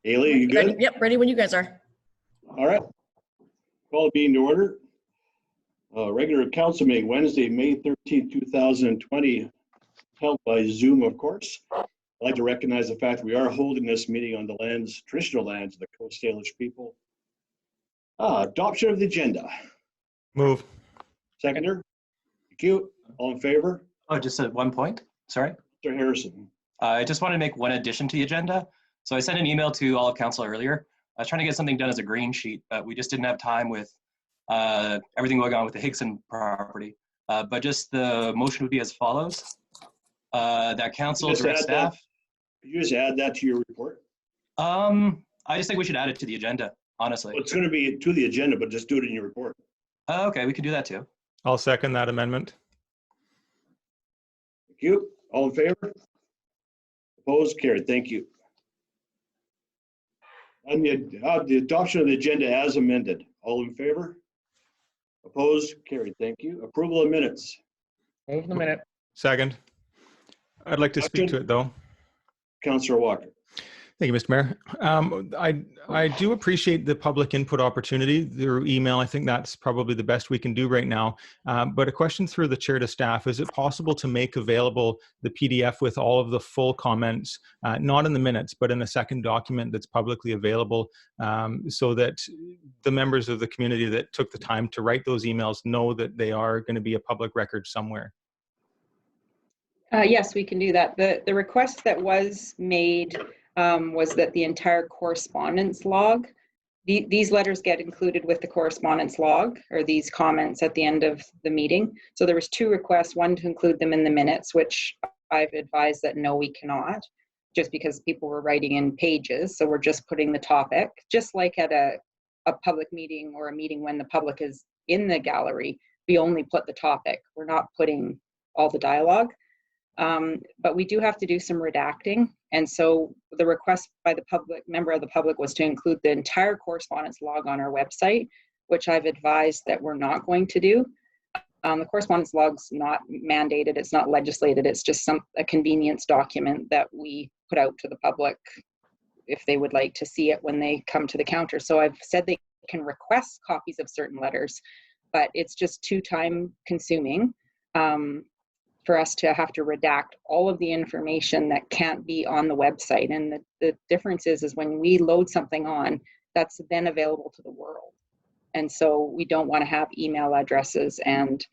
Haley, you good? Yep, ready when you guys are. All right. Call the meeting to order. Regular council meeting Wednesday, May 13, 2020, held by Zoom, of course. I'd like to recognize the fact that we are holding this meeting on the lands, traditional lands of the Coast Salish people. Adoption of the agenda. Move. Seconder. Thank you. All in favor? Oh, just at one point. Sorry. Mr. Harrison. I just wanted to make one addition to the agenda. So I sent an email to all of council earlier. I was trying to get something done as a green sheet, but we just didn't have time with everything going on with the Higson property. But just the motion would be as follows. That council direct staff. Could you just add that to your report? I just think we should add it to the agenda, honestly. Well, it's going to be to the agenda, but just do it in your report. Okay, we can do that too. I'll second that amendment. Thank you. All in favor? Opposed? Carried. Thank you. On the adoption of the agenda as amended. All in favor? Opposed? Carried. Thank you. Approval of minutes. Move the minute. Second. I'd like to speak to it though. Councillor Walker. Thank you, Mr. Mayor. I do appreciate the public input opportunity through email. I think that's probably the best we can do right now. But a question through the chair to staff, is it possible to make available the PDF with all of the full comments, not in the minutes, but in a second document that's publicly available, so that the members of the community that took the time to write those emails know that they are going to be a public record somewhere? Yes, we can do that. The request that was made was that the entire correspondence log, these letters get included with the correspondence log, or these comments at the end of the meeting. So there was two requests, one to include them in the minutes, which I've advised that no, we cannot, just because people were writing in pages. So we're just putting the topic, just like at a public meeting or a meeting when the public is in the gallery, we only put the topic. We're not putting all the dialogue. But we do have to do some redacting. And so the request by the member of the public was to include the entire correspondence log on our website, which I've advised that we're not going to do. The correspondence log's not mandated, it's not legislated, it's just a convenience document that we put out to the public if they would like to see it when they come to the counter. So I've said they can request copies of certain letters, but it's just too time consuming for us to have to redact all of the information that can't be on the website. And the difference is when we load something on, that's then available to the world. And so we don't want to have email addresses and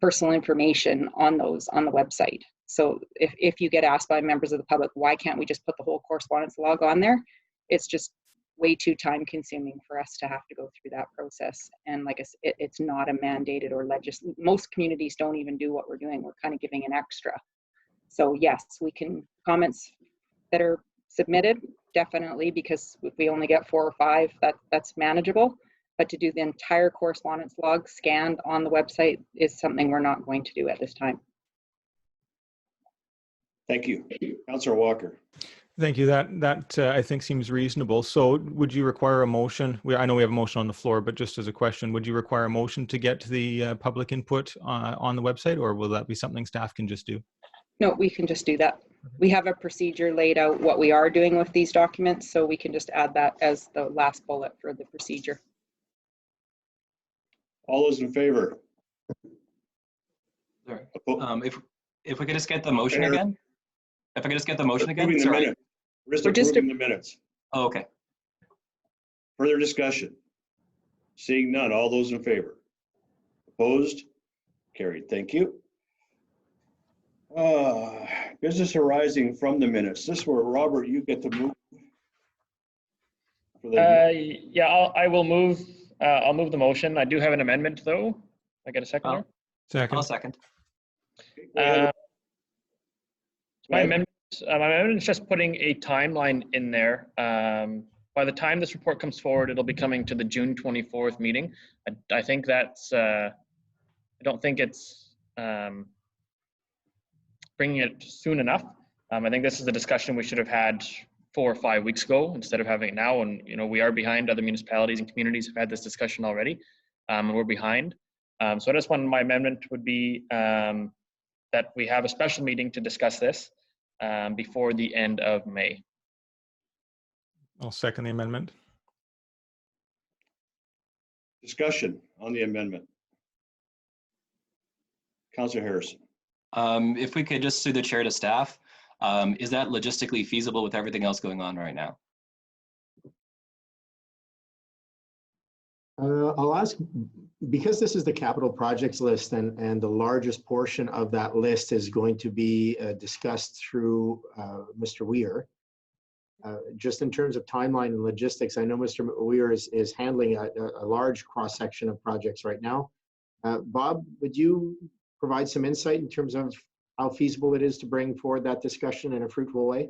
personal information on those on the website. So if you get asked by members of the public, why can't we just put the whole correspondence log on there? It's just way too time consuming for us to have to go through that process. And like I said, it's not a mandated or most communities don't even do what we're doing. We're kind of giving an extra. So yes, we can, comments that are submitted, definitely, because if we only get 4 or 5, that's manageable. But to do the entire correspondence log scanned on the website is something we're not going to do at this time. Thank you. Councillor Walker. Thank you. That I think seems reasonable. So would you require a motion? I know we have a motion on the floor, but just as a question, would you require a motion to get to the public input on the website, or will that be something staff can just do? No, we can just do that. We have a procedure laid out what we are doing with these documents, so we can just add that as the last bullet for the procedure. All those in favor? Sorry. If we could just get the motion again. If I could just get the motion again. Sorry. We're just approving the minutes. Oh, okay. Further discussion? Seeing none, all those in favor? Opposed? Carried. Thank you. Business arising from the minutes. This is where, Robert, you get to move. Yeah, I will move. I'll move the motion. I do have an amendment, though. I get a second there? Second. I'll second. My amendment is just putting a timeline in there. By the time this report comes forward, it'll be coming to the June 24th meeting. I think that's, I don't think it's bringing it soon enough. I think this is the discussion we should have had 4 or 5 weeks ago instead of having it now. And, you know, we are behind. Other municipalities and communities have had this discussion already, and we're behind. So I just wanted, my amendment would be that we have a special meeting to discuss this before the end of May. I'll second the amendment. Discussion on the amendment. Councillor Harrison. If we could just through the chair to staff, is that logistically feasible with everything else going on right now? I'll ask, because this is the capital projects list and the largest portion of that list is going to be discussed through Mr. Weir. Just in terms of timeline and logistics, I know Mr. Weir is handling a large cross-section of projects right now. Bob, would you provide some insight in terms of how feasible it is to bring forward that discussion in a fruitful way?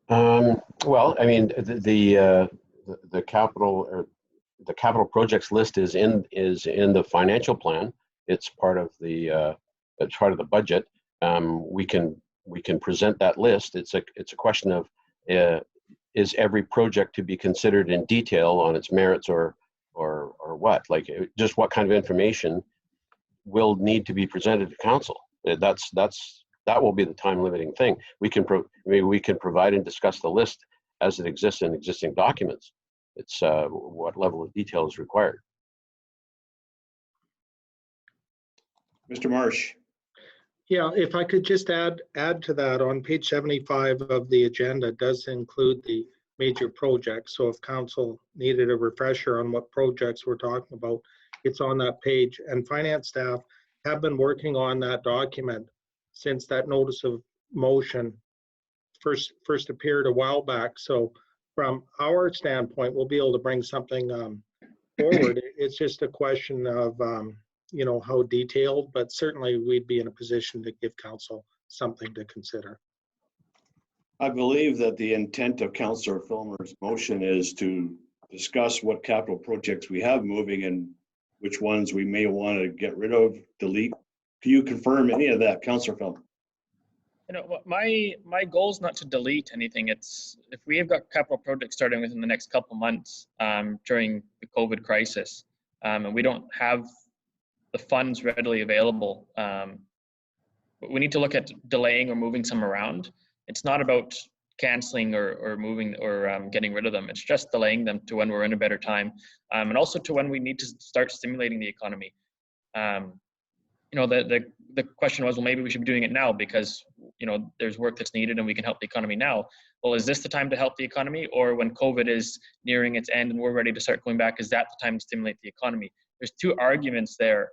Well, I mean, the capital projects list is in the financial plan. It's part of the budget. We can present that list. It's a question of is every project to be considered in detail on its merits or what? Like, just what kind of information will need to be presented to council? That will be the time limiting thing. We can provide and discuss the list as it exists in existing documents. It's what level of detail is required. Mr. Marsh. Yeah, if I could just add to that, on page 75 of the agenda does include the major projects. So if council needed a refresher on what projects we're talking about, it's on that page. And finance staff have been working on that document since that notice of motion first appeared a while back. So from our standpoint, we'll be able to bring something forward. It's just a question of you know, how detailed, but certainly we'd be in a position to give council something to consider. I believe that the intent of Councillor Filmer's motion is to discuss what capital projects we have moving and which ones we may want to get rid of, delete. Can you confirm any of that, Councillor Filmer? You know, my goal is not to delete anything. It's if we have got capital projects starting within the next couple months during the COVID crisis, and we don't have the funds readily available, we need to look at delaying or moving some around. It's not about canceling or moving or getting rid of them. It's just delaying them to when we're in a better time, and also to when we need to start stimulating the economy. You know, the question was, well, maybe we should be doing it now because, you know, there's work that's needed and we can help the economy now. Well, is this the time to help the economy, or when COVID is nearing its end and we're ready to start going back, is that the time to stimulate the economy? There's two arguments there.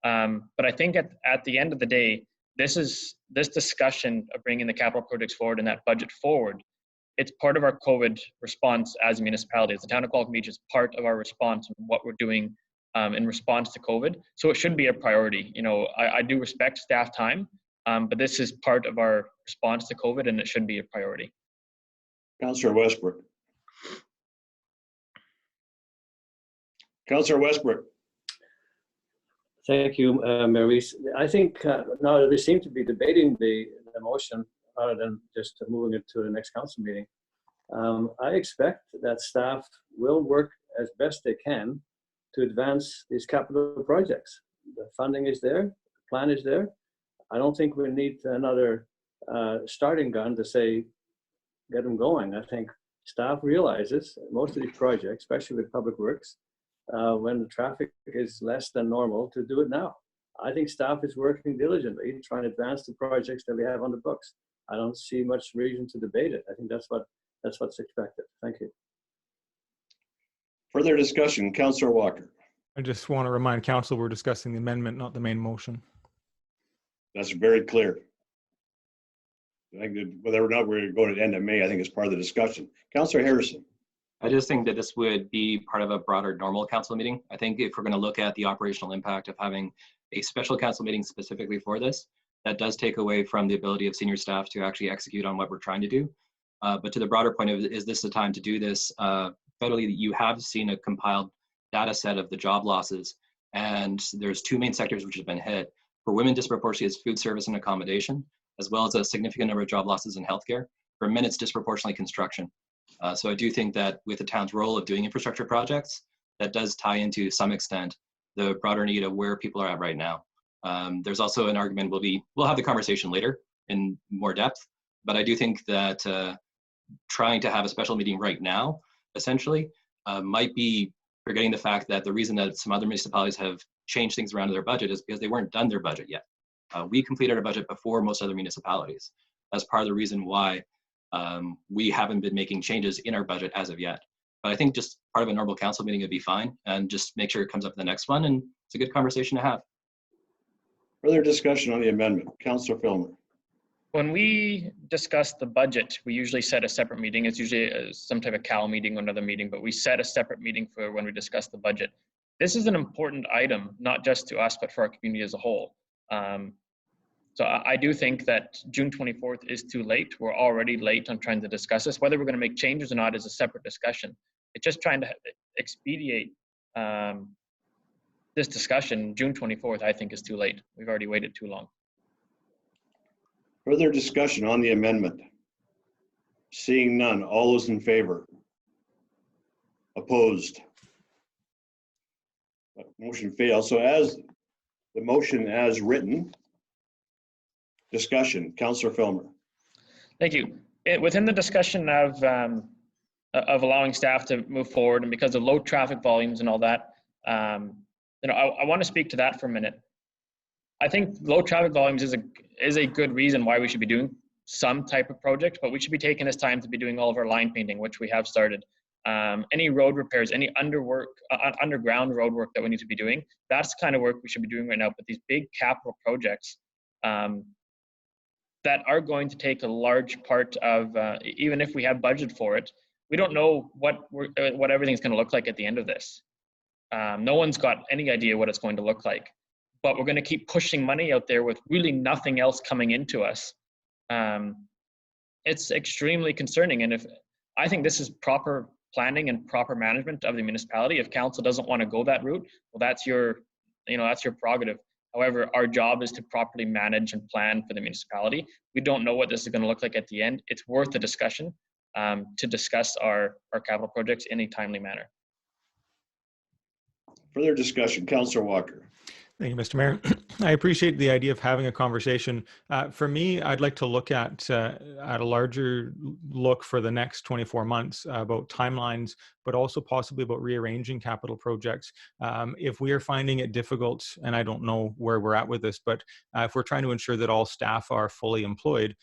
But I think at the end of the day, this discussion of bringing the capital projects forward and that budget forward, it's part of our COVID response as a municipality. As the town of Qualicum Beach is part of our response and what we're doing in response to COVID. So it should be a priority. You know, I do respect staff time, but this is part of our response to COVID and it should be a priority. Councillor Westbrook. Councillor Westbrook. Thank you, Maurice. I think now that we seem to be debating the motion rather than just moving it to the next council meeting, I expect that staff will work as best they can to advance these capital projects. The funding is there, the plan is there. I don't think we need another starting gun to say, get them going. I think staff realizes most of these projects, especially with public works, when the traffic is less than normal, to do it now. I think staff is working diligently trying to advance the projects that we have on the books. I don't see much reason to debate it. I think that's what's expected. Thank you. Further discussion, Councillor Walker. I just want to remind council we're discussing the amendment, not the main motion. That's very clear. I think that whether or not we're going to the end of May, I think is part of the discussion. Councillor Harrison. I just think that this would be part of a broader normal council meeting. I think if we're going to look at the operational impact of having a special council meeting specifically for this, that does take away from the ability of senior staff to actually execute on what we're trying to do. But to the broader point of, is this the time to do this? Federally, you have seen a compiled data set of the job losses, and there's two main sectors which have been hit. For women, disproportionately is food service and accommodation, as well as a significant number of job losses in healthcare. For men, it's disproportionately construction. So I do think that with the town's role of doing infrastructure projects, that does tie into some extent the broader need of where people are at right now. There's also an argument we'll have the conversation later in more depth, but I do think that trying to have a special meeting right now, essentially, might be forgetting the fact that the reason that some other municipalities have changed things around in their budget is because they weren't done their budget yet. We completed our budget before most other municipalities. That's part of the reason why we haven't been making changes in our budget as of yet. But I think just part of a normal council meeting would be fine, and just make sure it comes up in the next one, and it's a good conversation to have. Further discussion on the amendment. Councillor Filmer. When we discuss the budget, we usually set a separate meeting. It's usually some type of CAL meeting or another meeting, but we set a separate meeting for when we discuss the budget. This is an important item, not just to us, but for our community as a whole. So I do think that June 24th is too late. We're already late on trying to discuss this. Whether we're going to make changes or not is a separate discussion. It's just trying to expedite this discussion. June 24th, I think, is too late. We've already waited too long. Further discussion on the amendment. Seeing none. All those in favor? Opposed? Motion fails. So as the motion as written, discussion. Councillor Filmer. Thank you. Within the discussion of allowing staff to move forward, and because of low traffic volumes and all that, I want to speak to that for a minute. I think low traffic volumes is a good reason why we should be doing some type of project, but we should be taking this time to be doing all of our line painting, which we have started. Any road repairs, any underground road work that we need to be doing, that's the kind of work we should be doing right now. But these big capital projects that are going to take a large part of, even if we have budget for it, we don't know what everything's going to look like at the end of this. No one's got any idea what it's going to look like, but we're going to keep pushing money out there with really nothing else coming into us. It's extremely concerning. And I think this is proper planning and proper management of the municipality. If council doesn't want to go that route, well, that's your prerogative. However, our job is to properly manage and plan for the municipality. We don't know what this is going to look like at the end. It's worth the discussion to discuss our capital projects in a timely manner. Further discussion. Councillor Walker. Thank you, Mr. Mayor. I appreciate the idea of having a conversation. For me, I'd like to look at a larger look for the next 24 months about timelines, but also possibly about rearranging capital projects. If we are finding it difficult, and I don't know where we're at with this, but if we're trying to ensure that all staff are fully employed,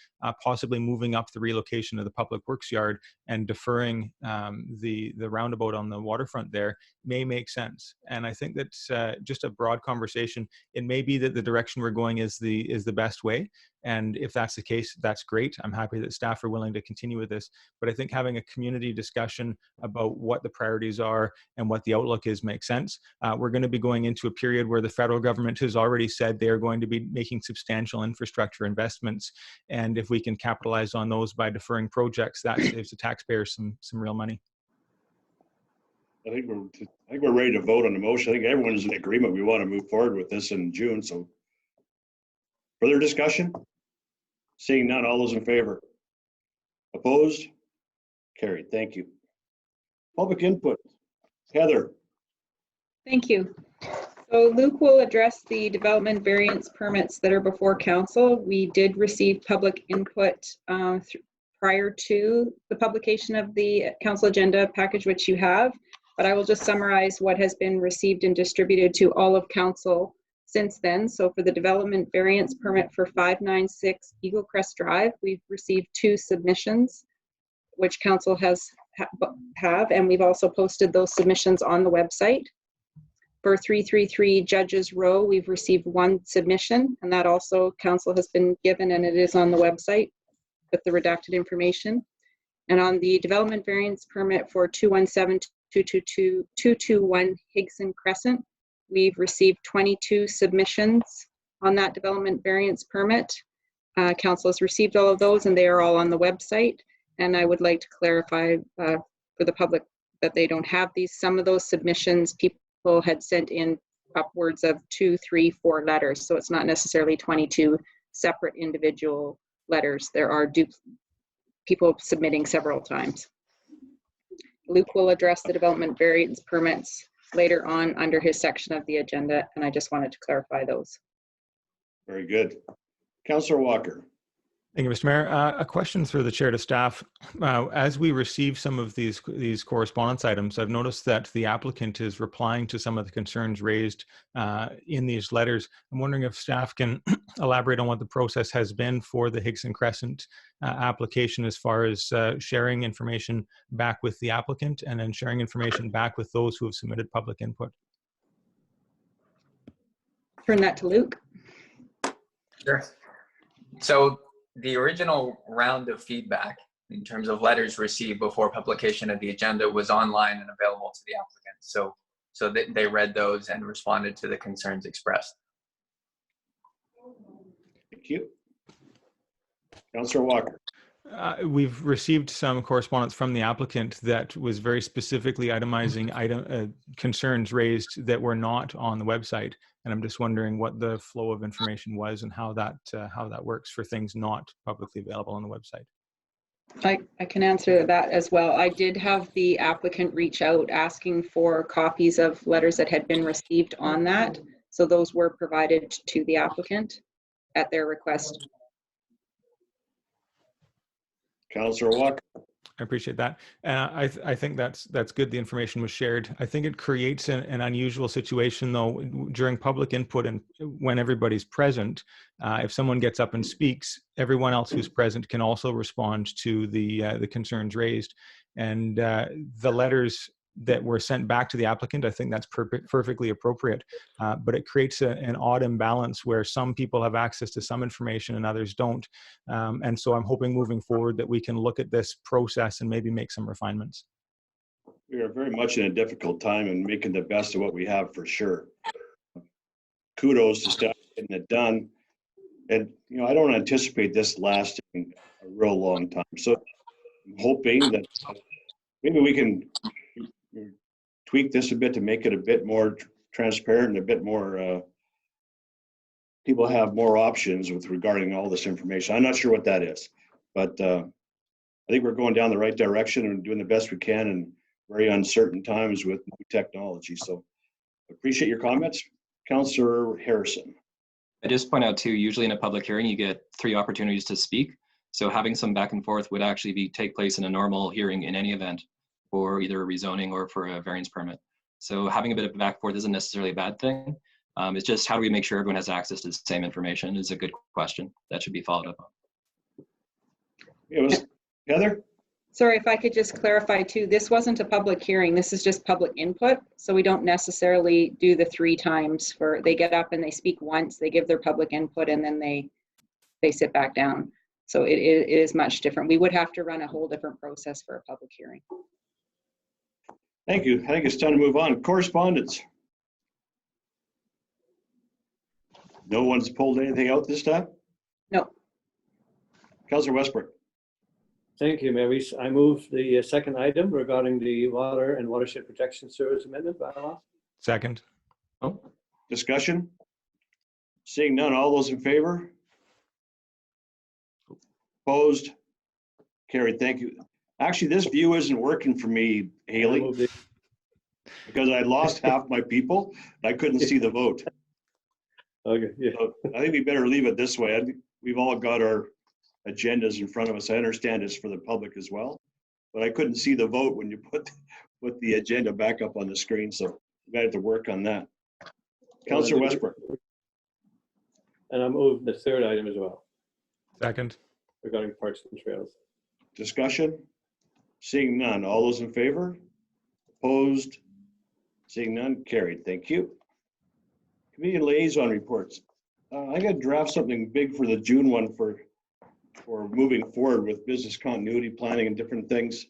possibly moving up the relocation of the public works yard and deferring the roundabout on the waterfront there may make sense. And I think that's just a broad conversation. It may be that the direction we're going is the best way. And if that's the case, that's great. I'm happy that staff are willing to continue with this. But I think having a community discussion about what the priorities are and what the outlook is makes sense. We're going to be going into a period where the federal government has already said they are going to be making substantial infrastructure investments. And if we can capitalize on those by deferring projects, that saves the taxpayers some real money. I think we're ready to vote on the motion. I think everyone's in agreement. We want to move forward with this in June. So further discussion? Seeing none, all those in favor? Opposed? Carried. Thank you. Public input. Heather. Thank you. So Luke will address the development variance permits that are before council. We did receive public input prior to the publication of the council agenda package, which you have, but I will just summarize what has been received and distributed to all of council since then. So for the development variance permit for 596 Eaglecrest Drive, we've received 2 submissions, which council have, and we've also posted those submissions on the website. For 333 Judges Row, we've received 1 submission, and that also council has been given, and it is on the website with the redacted information. And on the development variance permit for 217-221 Higson Crescent, we've received 22 submissions on that development variance permit. Council has received all of those, and they are all on the website. And I would like to clarify for the public that they don't have these. Some of those submissions, people had sent in upwards of 2, 3, 4 letters. So it's not necessarily 22 separate individual letters. There are people submitting several times. Luke will address the development variance permits later on under his section of the agenda, and I just wanted to clarify those. Very good. Councillor Walker. Thank you, Mr. Mayor. A question through the chair to staff. As we receive some of these correspondence items, I've noticed that the applicant is replying to some of the concerns raised in these letters. I'm wondering if staff can elaborate on what the process has been for the Higson Crescent application as far as sharing information back with the applicant and then sharing information back with those who have submitted public input. Turn that to Luke. Sure. So the original round of feedback in terms of letters received before publication of the agenda was online and available to the applicant. So they read those and responded to the concerns expressed. Thank you. Councillor Walker. We've received some correspondence from the applicant that was very specifically itemizing concerns raised that were not on the website. And I'm just wondering what the flow of information was and how that works for things not publicly available on the website. I can answer that as well. I did have the applicant reach out asking for copies of letters that had been received on that. So those were provided to the applicant at their request. Councillor Walker. I appreciate that. I think that's good. The information was shared. I think it creates an unusual situation though during public input and when everybody's present. If someone gets up and speaks, everyone else who's present can also respond to the concerns raised. And the letters that were sent back to the applicant, I think that's perfectly appropriate. But it creates an odd imbalance where some people have access to some information and others don't. And so I'm hoping moving forward that we can look at this process and maybe make some refinements. We are very much in a difficult time and making the best of what we have for sure. Kudos to staff getting it done. And, you know, I don't anticipate this lasting a real long time. So I'm hoping that maybe we can tweak this a bit to make it a bit more transparent and a bit more, people have more options with regarding all this information. I'm not sure what that is, but I think we're going down the right direction and doing the best we can in very uncertain times with new technology. So appreciate your comments. Councillor Harrison. I just point out too, usually in a public hearing, you get 3 opportunities to speak. So having some back and forth would actually take place in a normal hearing in any event, for either a rezoning or for a variance permit. So having a bit of back and forth isn't necessarily a bad thing. It's just how do we make sure everyone has access to the same information is a good question that should be followed up on. It was Heather. Sorry, if I could just clarify too, this wasn't a public hearing, this is just public input. So we don't necessarily do the 3 times for, they get up and they speak once, they give their public input and then they sit back down. So it is much different. We would have to run a whole different process for a public hearing. Thank you. I think it's time to move on. Correspondence. No one's pulled anything out this time? No. Councillor Westbrook. Thank you, Mayor. I move the second item regarding the Water and Watershed Protection Service Amendment bylaw. Second. Discussion? Seeing none, all those in favor? Opposed? Carried. Thank you. Actually, this view isn't working for me, Haley, because I lost half my people. And I couldn't see the vote. Okay. Yeah. So I think we better leave it this way. We've all got our agendas in front of us. I understand it's for the public as well, but I couldn't see the vote when you put the agenda back up on the screen. So we have to work on that. Councillor Westbrook. And I move the third item as well Second. regarding parks and trails. Discussion? Seeing none. All those in favor? Opposed? Seeing none. Carried. Thank you. Committee liaison reports. I got to draft something big for the June one for moving forward with business continuity planning and different things.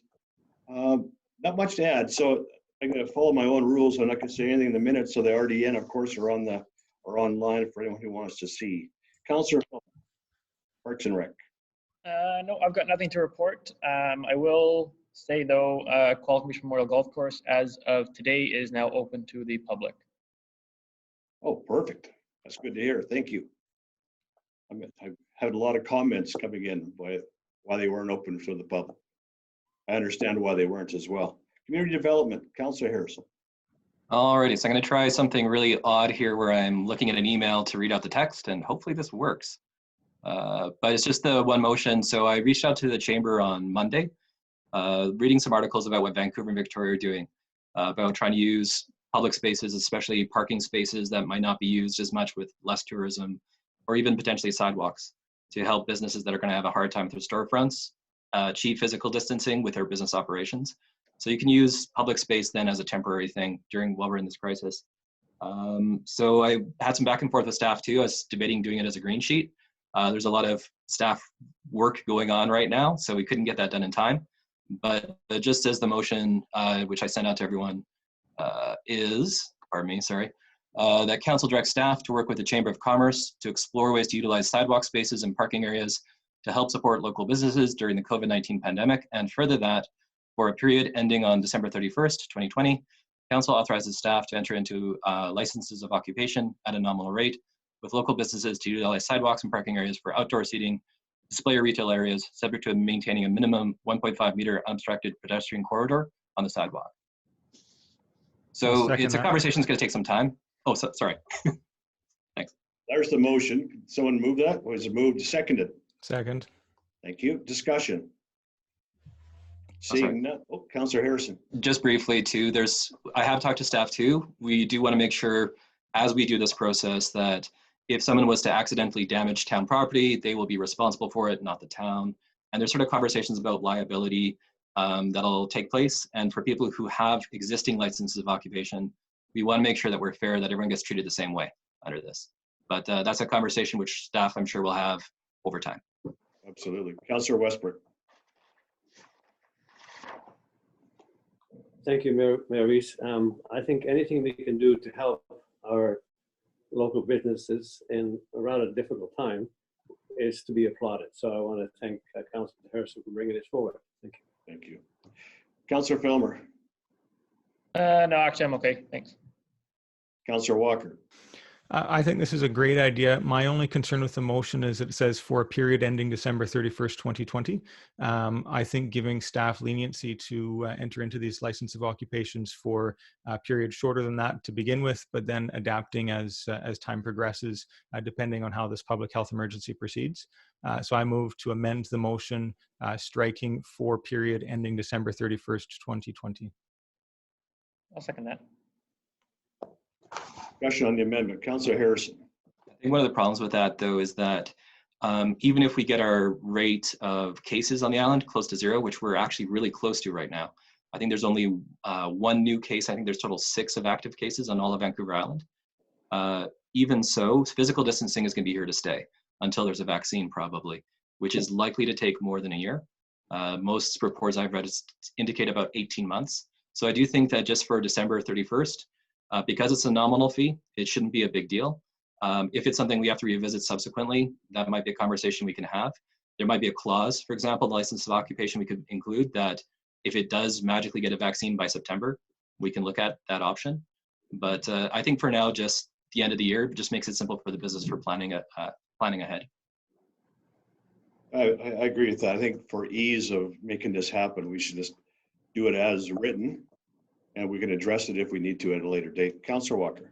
Not much to add. So I'm going to follow my own rules. I'm not going to say anything in the minutes. So they already in, of course, are online for anyone who wants to see. Councillor, Parks and Rec. No, I've got nothing to report. I will say though, Qual Commission Memorial Golf Course as of today is now open to the public. Oh, perfect. That's good to hear. Thank you. I've had a lot of comments coming in why they weren't open for the public. I understand why they weren't as well. Community development, Councillor Harrison. Alrighty, so I'm going to try something really odd here where I'm looking at an email to read out the text and hopefully this works. But it's just the one motion. So I reached out to the chamber on Monday, reading some articles about what Vancouver and Victoria are doing, about trying to use public spaces, especially parking spaces that might not be used as much with less tourism, or even potentially sidewalks, to help businesses that are going to have a hard time with their storefronts achieve physical distancing with their business operations. So you can use public space then as a temporary thing while we're in this crisis. So I had some back and forth with staff too. I was debating doing it as a green sheet. There's a lot of staff work going on right now, so we couldn't get that done in time. But just as the motion, which I sent out to everyone, that council directs staff to work with the Chamber of Commerce to explore ways to utilize sidewalk spaces and parking areas to help support local businesses during the COVID-19 pandemic, and further that, for a period ending on December 31st, 2020, council authorizes staff to enter into licenses of occupation at a nominal rate with local businesses to utilize sidewalks and parking areas for outdoor seating, display or retail areas, subject to maintaining a minimum 1.5 meter unobstructed pedestrian corridor on the sidewalk. So it's a conversation that's going to take some time. Oh, sorry. Thanks. There's the motion. Someone move that? Was it moved? Seconded? Second. Thank you. Discussion. Seeing none. Oh, Councillor Harrison. Just briefly too, I have talked to staff too. We do want to make sure as we do this process that if someone was to accidentally damage town property, they will be responsible for it, not the town. And there's sort of conversations about liability that'll take place. And for people who have existing licenses of occupation, we want to make sure that we're fair, that everyone gets treated the same way under this. But that's a conversation which staff, I'm sure, will have over time. Absolutely. Councillor Westbrook. Thank you, Mayor Wiese. I think anything we can do to help our local businesses in around a difficult time is to be applauded. So I want to thank Councillor Harrison for bringing this forward. Thank you. Thank you. Councillor Filmer. No, actually, I'm okay. Thanks. Councillor Walker. I think this is a great idea. My only concern with the motion is it says for a period ending December 31st, 2020. I think giving staff leniency to enter into these license of occupations for a period shorter than that to begin with, but then adapting as time progresses, depending on how this public health emergency proceeds. So I move to amend the motion, striking for period ending December 31st, 2020. I'll second that. Discussion on the amendment. Councillor Harrison. I think one of the problems with that, though, is that even if we get our rate of cases on the island close to zero, which we're actually really close to right now, I think there's only one new case. I think there's total 6 of active cases on all of Vancouver Island. Even so, physical distancing is going to be here to stay until there's a vaccine, probably, which is likely to take more than a year. Most reports I've read indicate about 18 months. So I do think that just for December 31st, because it's a nominal fee, it shouldn't be a big deal. If it's something we have to revisit subsequently, that might be a conversation we can have. There might be a clause, for example, the license of occupation we could include that if it does magically get a vaccine by September, we can look at that option. But I think for now, just the end of the year just makes it simple for the business for planning ahead. I agree with that. I think for ease of making this happen, we should just do it as written, and we can address it if we need to at a later date. Councillor Walker.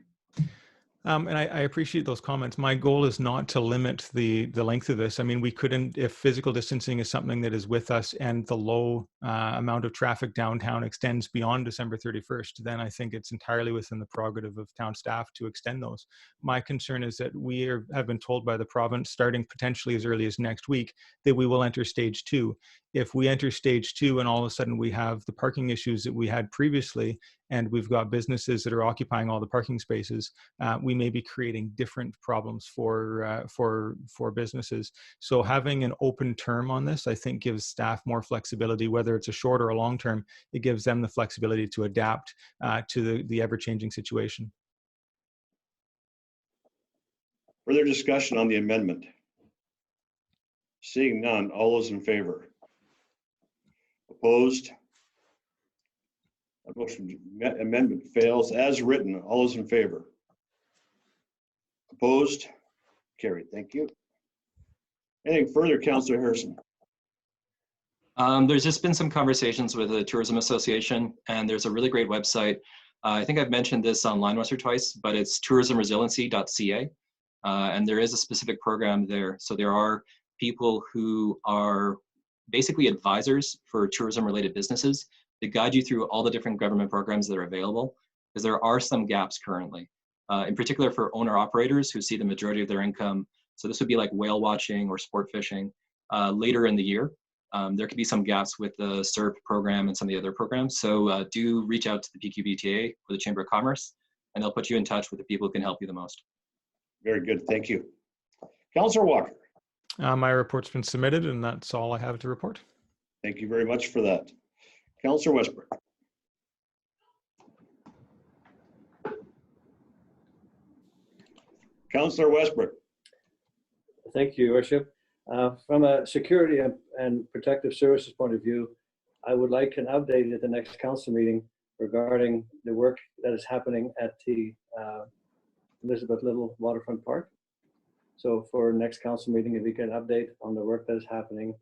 And I appreciate those comments. My goal is not to limit the length of this. I mean, we couldn't, if physical distancing is something that is with us and the low amount of traffic downtown extends beyond December 31st, then I think it's entirely within the prerogative of town staff to extend those. My concern is that we have been told by the province, starting potentially as early as next week, that we will enter stage 2. If we enter stage 2 and all of a sudden we have the parking issues that we had previously, and we've got businesses that are occupying all the parking spaces, we may be creating different problems for businesses. So having an open term on this, I think, gives staff more flexibility, whether it's a short or a long term. It gives them the flexibility to adapt to the ever-changing situation. Further discussion on the amendment? Seeing none, all those in favor? Opposed? The motion amendment fails as written. All those in favor? Opposed? Carried. Thank you. Anything further, Councillor Harrison? There's just been some conversations with the Tourism Association, and there's a really great website. I think I've mentioned this online once or twice, but it's tourismresiliency.ca. and there is a specific program there. So there are people who are basically advisors for tourism-related businesses to guide you through all the different government programs that are available, because there are some gaps currently, in particular for owner-operators who see the majority of their income. So this would be like whale watching or sport fishing later in the year. There could be some gaps with the SERP program and some of the other programs. So do reach out to the PQBTA or the Chamber of Commerce, and they'll put you in touch with the people who can help you the most. Very good, thank you. Councillor Walker. My report's been submitted, and that's all I have to report. Thank you very much for that. Councillor Westbrook. Councillor Westbrook. Thank you, Your Worship. From a security and protective services point of view, I would like an update at the next council meeting regarding the work that is happening at the Elizabeth Little Waterfront Park. So for next council meeting, if we can update on the work that is happening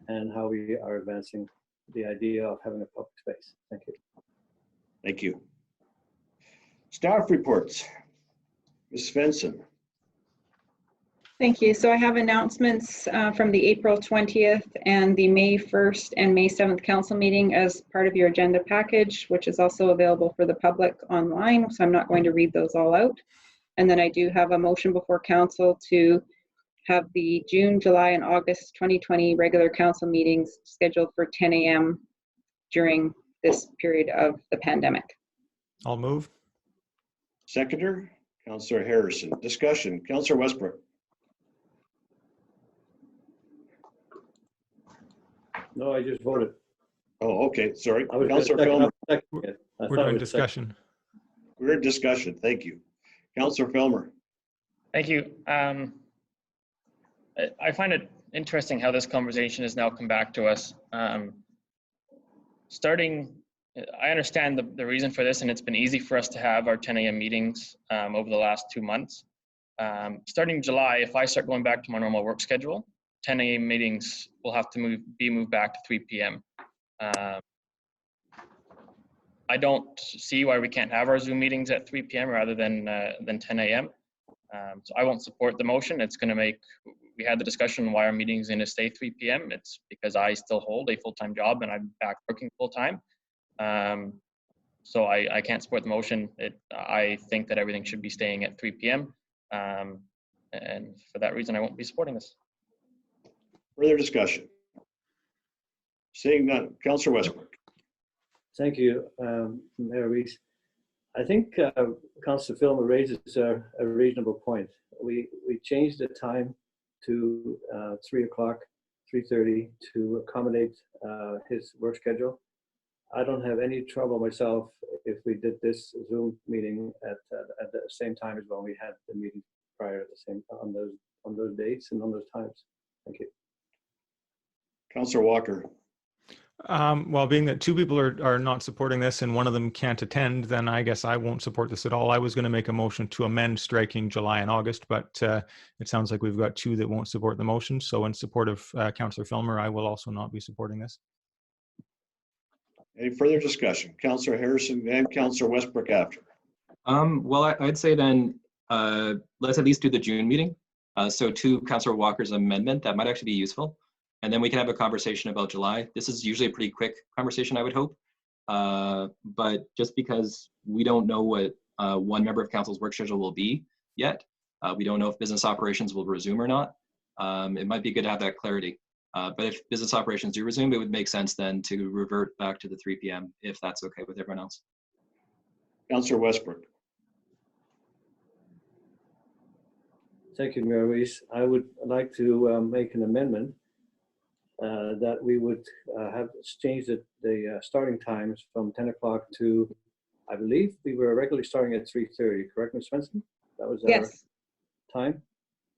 and how we are advancing the idea of having a public space. Thank you. Thank you. Staff reports. Ms. Svensson. Thank you. So I have announcements from the April 20th and the May 1st and May 7th council meeting as part of your agenda package, which is also available for the public online. So I'm not going to read those all out. And then I do have a motion before council to have the June, July, and August 2020 regular council meetings scheduled for 10 a.m. during this period of the pandemic. I'll move. Seconder, Councillor Harrison. Discussion, Councillor Westbrook. No, I just voted. Oh, okay, sorry. I was Councillor gonna Filmer. We're doing discussion. We're in discussion, thank you. Councillor Filmer. Thank you. I find it interesting how this conversation has now come back to us. I understand the reason for this, and it's been easy for us to have our 10 a.m. meetings over the last 2 months. Starting July, if I start going back to my normal work schedule, 10 a.m. meetings will have to be moved back to 3 p.m. I don't see why we can't have our Zoom meetings at 3 p.m. rather than 10 a.m. So I won't support the motion. It's going to make, we had the discussion why our meetings going to stay 3 p.m. It's because I still hold a full-time job and I'm back working full-time. So I can't support the motion. I think that everything should be staying at 3 p.m. And for that reason, I won't be supporting this. Further discussion? Seeing none. Councillor Westbrook. Thank you, Mayor Wiese. I think Councillor Filmer raises a reasonable point. We changed the time to 3 o'clock, 3:30 to accommodate his work schedule. I don't have any trouble myself if we did this Zoom meeting at the same time as when we had the meeting prior at the same on those dates and on those times. Thank you. Councillor Walker. Well, being that two people are not supporting this and one of them can't attend, then I guess I won't support this at all. I was going to make a motion to amend striking July and August, but it sounds like we've got two that won't support the motion. So in support of Councillor Filmer, I will also not be supporting this. Any further discussion? Councillor Harrison and Councillor Westbrook after. Well, I'd say then let's at least do the June meeting. So to Councillor Walker's amendment, that might actually be useful. And then we can have a conversation about July. This is usually a pretty quick conversation, I would hope. But just because we don't know what one member of council's work schedule will be yet, we don't know if business operations will resume or not. It might be good to have that clarity. But if business operations do resume, it would make sense then to revert back to the 3 p.m. if that's okay with everyone else. Councillor Westbrook. Thank you, Mayor Wiese. I would like to make an amendment that we would have changed the starting times from 10 o'clock to, I believe we were regularly starting at 3:30, correct, Ms. Svensson? That was our time?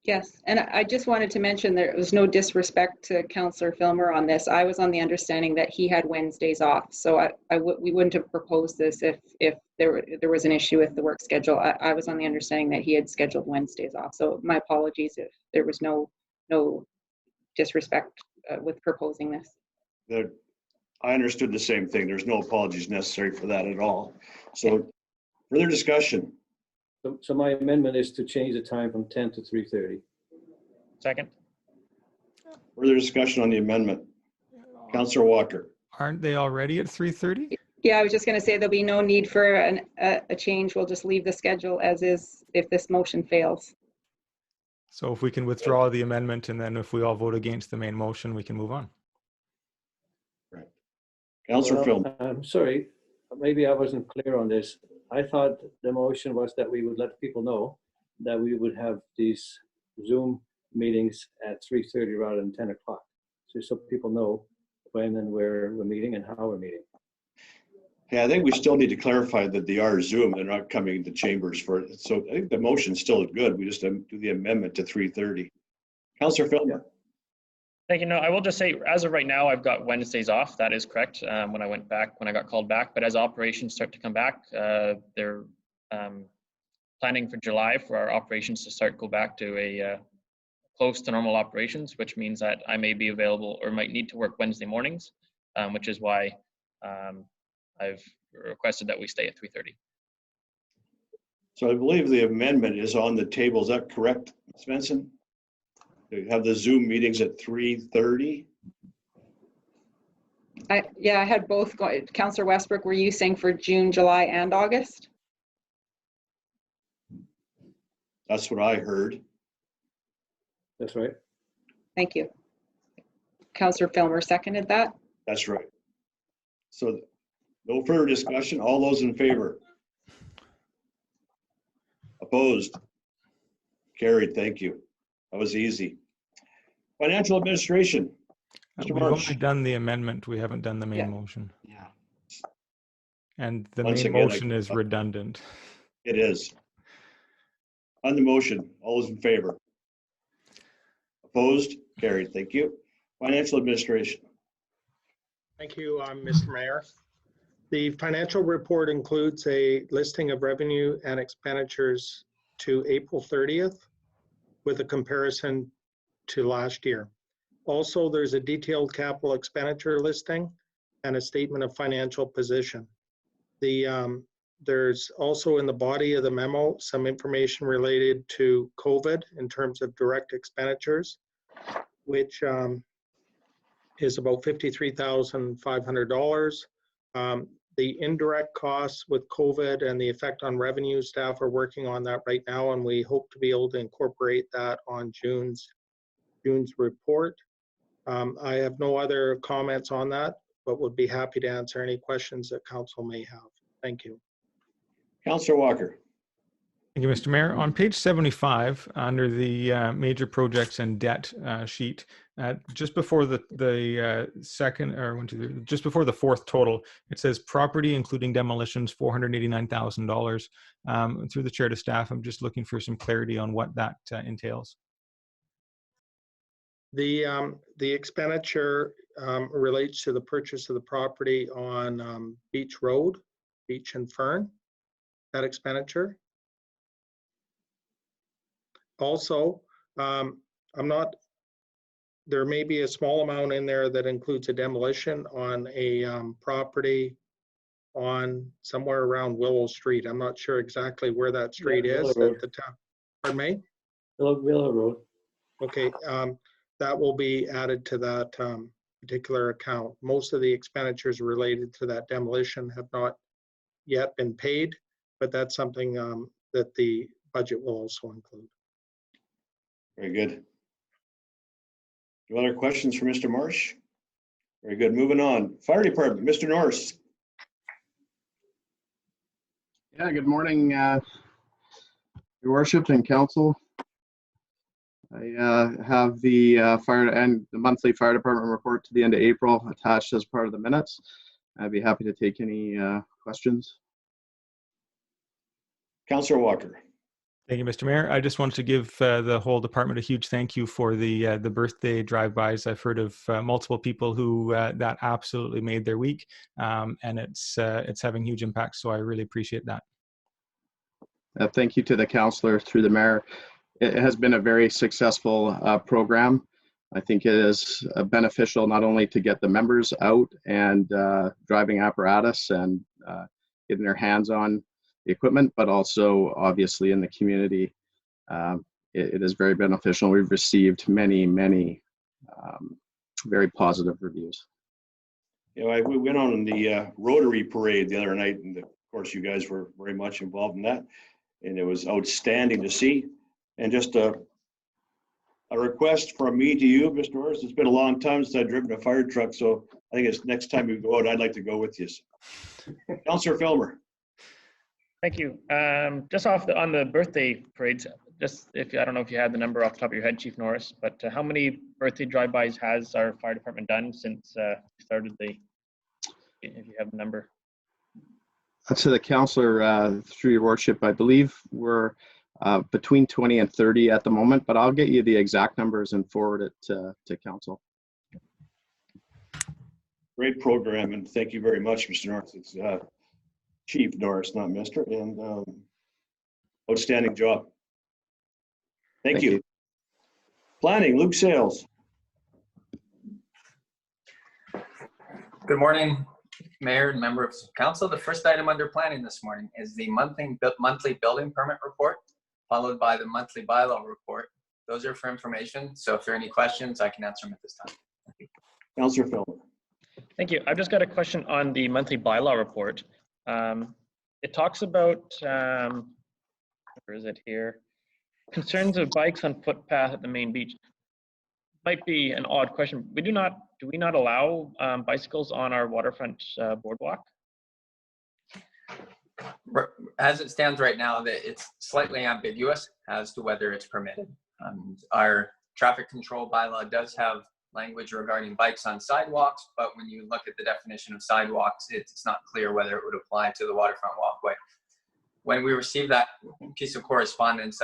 Yes, and I just wanted to mention there was no disrespect to Councillor Filmer on this. I was on the understanding that he had Wednesdays off, so we wouldn't have proposed this if there was an issue with the work schedule. I was on the understanding that he had scheduled Wednesdays off, so my apologies if there was no disrespect with proposing this. I understood the same thing. There's no apologies necessary for that at all. So further discussion. So my amendment is to change the time from 10 to 3:30. Second. Further discussion on the amendment? Councillor Walker. Aren't they already at 3:30? Yeah, I was just going to say there'll be no need for a change. We'll just leave the schedule as is if this motion fails. So if we can withdraw the amendment and then if we all vote against the main motion, we can move on. Right. Councillor Well, Film. I'm sorry, maybe I wasn't clear on this. I thought the motion was that we would let people know that we would have these Zoom meetings at 3:30 rather than 10 o'clock. So people know when and where we're meeting and how we're meeting. Yeah, I think we still need to clarify that they are Zoom. They're not coming to chambers for it. So I think the motion's still good. We just do the amendment to 3:30. Councillor Film. Thank you. No, I will just say, as of right now, I've got Wednesdays off. That is correct. When I got called back. But as operations start to come back, they're planning for July for our operations to go back to a close to normal operations, which means that I may be available or might need to work Wednesday mornings, which is why I've requested that we stay at 3:30. So I believe the amendment is on the table. Is that correct, Svensson? To have the Zoom meetings at 3:30? Yeah, I had both. Councillor Westbrook, were you saying for June, July, and August? That's what I heard. That's right. Thank you. Councillor Filmer seconded that. That's right. So no further discussion. All those in favor? Opposed? Carried. Thank you. That was easy. Financial administration. Mr. We've Marsh. only done the amendment. We haven't done the main Yeah. motion. Yeah. And the Once main again, motion is redundant. It is. On the motion, all those in favor? Opposed? Carried. Thank you. Financial administration. Thank you, Mr. Mayor. The financial report includes a listing of revenue and expenditures to April 30th with a comparison to last year. Also, there's a detailed capital expenditure listing and a statement of financial position. There's also in the body of the memo some information related to COVID in terms of direct expenditures, which is about $53,500. The indirect costs with COVID and the effect on revenue, staff are working on that right now, and we hope to be able to incorporate that on June's report. I have no other comments on that, but would be happy to answer any questions that council may have. Thank you. Councillor Walker. Thank you, Mr. Mayor. On page 75, under the major projects and debt sheet, just before the second, or just before the fourth total, it says property including demolitions, $489,000. Through the chair to staff, I'm just looking for some clarity on what that entails. The expenditure relates to the purchase of the property on Beach Road, Beach and Fern, that expenditure. Also, there may be a small amount in there that includes a demolition on a property on somewhere around Willow Street. I'm not sure exactly where that street is at the top. Pardon me? Willow Road. Okay, that will be added to that particular account. Most of the expenditures related to that demolition have not yet been paid, but that's something that the budget will also include. Very good. Any other questions for Mr. Marsh? Very good. Moving on. Fire Department, Mr. Norris. Yeah, good morning, Your Worship and Council. I have the monthly fire department report to the end of April attached as part of the minutes. I'd be happy to take any questions. Councillor Walker. Thank you, Mr. Mayor. I just wanted to give the whole department a huge thank you for the birthday drive-bys. I've heard of multiple people who that absolutely made their week, and it's having huge impact. So I really appreciate that. Thank you to the councillor through the mayor. It has been a very successful program. I think it is beneficial not only to get the members out and driving apparatus and getting their hands on the equipment, but also obviously in the community. It is very beneficial. We've received many very positive reviews. You know, we went on the Rotary Parade the other night, and of course you guys were very much involved in that, and it was outstanding to see. And just a request from me to you, Mr. Norris. It's been a long time since I've driven a fire truck, so I think it's next time we go out, I'd like to go with you. Councillor Filmer. Thank you. Just on the birthday parades, just I don't know if you had the number off the top of your head, Chief Norris, but how many birthday drive-bys has our fire department done since we started if you have the number? To the councillor, through your worship, I believe we're between 20 and 30 at the moment, but I'll get you the exact numbers and forward it to council. Great program, and thank you very much, Mr. Norris. It's Chief Norris, not Mr. And outstanding job. Thank you. Planning, Luke Sales. Good morning, Mayor and members of council. The first item under planning this morning is the monthly building permit report, followed by the monthly bylaw report. Those are for information, so if there are any questions, I can answer them at this time. Councillor Filmer. Thank you. I've just got a question on the monthly bylaw report. It talks about, where is it here? Concerns of bikes on footpath at the main beach. Might be an odd question. Do we not allow bicycles on our waterfront boardwalk? As it stands right now, it's slightly ambiguous as to whether it's permitted. Our traffic control bylaw does have language regarding bikes on sidewalks, but when you look at the definition of sidewalks, it's not clear whether it would apply to the waterfront walkway. When we received that piece of correspondence,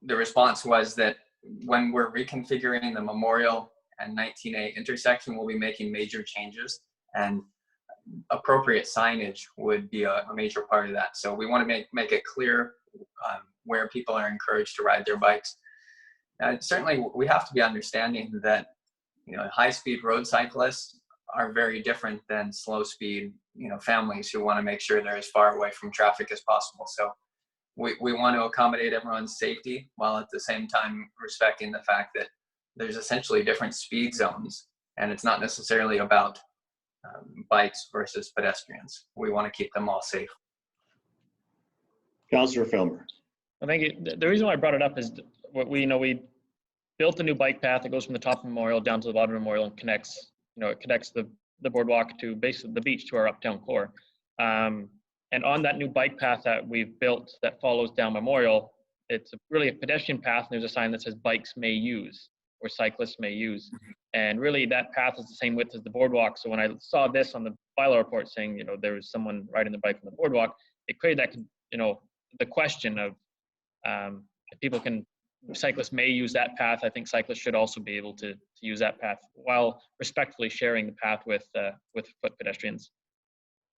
the response was that when we're reconfiguring the Memorial and 19A intersection, we'll be making major changes, and appropriate signage would be a major part of that. So we want to make it clear where people are encouraged to ride their bikes. Certainly, we have to be understanding that high-speed road cyclists are very different than slow-speed families who want to make sure they're as far away from traffic as possible. So we want to accommodate everyone's safety while at the same time respecting the fact that there's essentially different speed zones, and it's not necessarily about bikes versus pedestrians. We want to keep them all safe. Councillor Filmer. Well, thank you. The reason why I brought it up is we built a new bike path that goes from the top of Memorial down to the bottom of Memorial and connects the boardwalk to basically the beach to our uptown core. And on that new bike path that we've built that follows down Memorial, it's really a pedestrian path, and there's a sign that says bikes may use or cyclists may use. And really that path is the same width as the boardwalk. So when I saw this on the bylaw report saying, there was someone riding the bike on the boardwalk, it created that, the question of if cyclists may use that path. I think cyclists should also be able to use that path while respectfully sharing the path with foot pedestrians.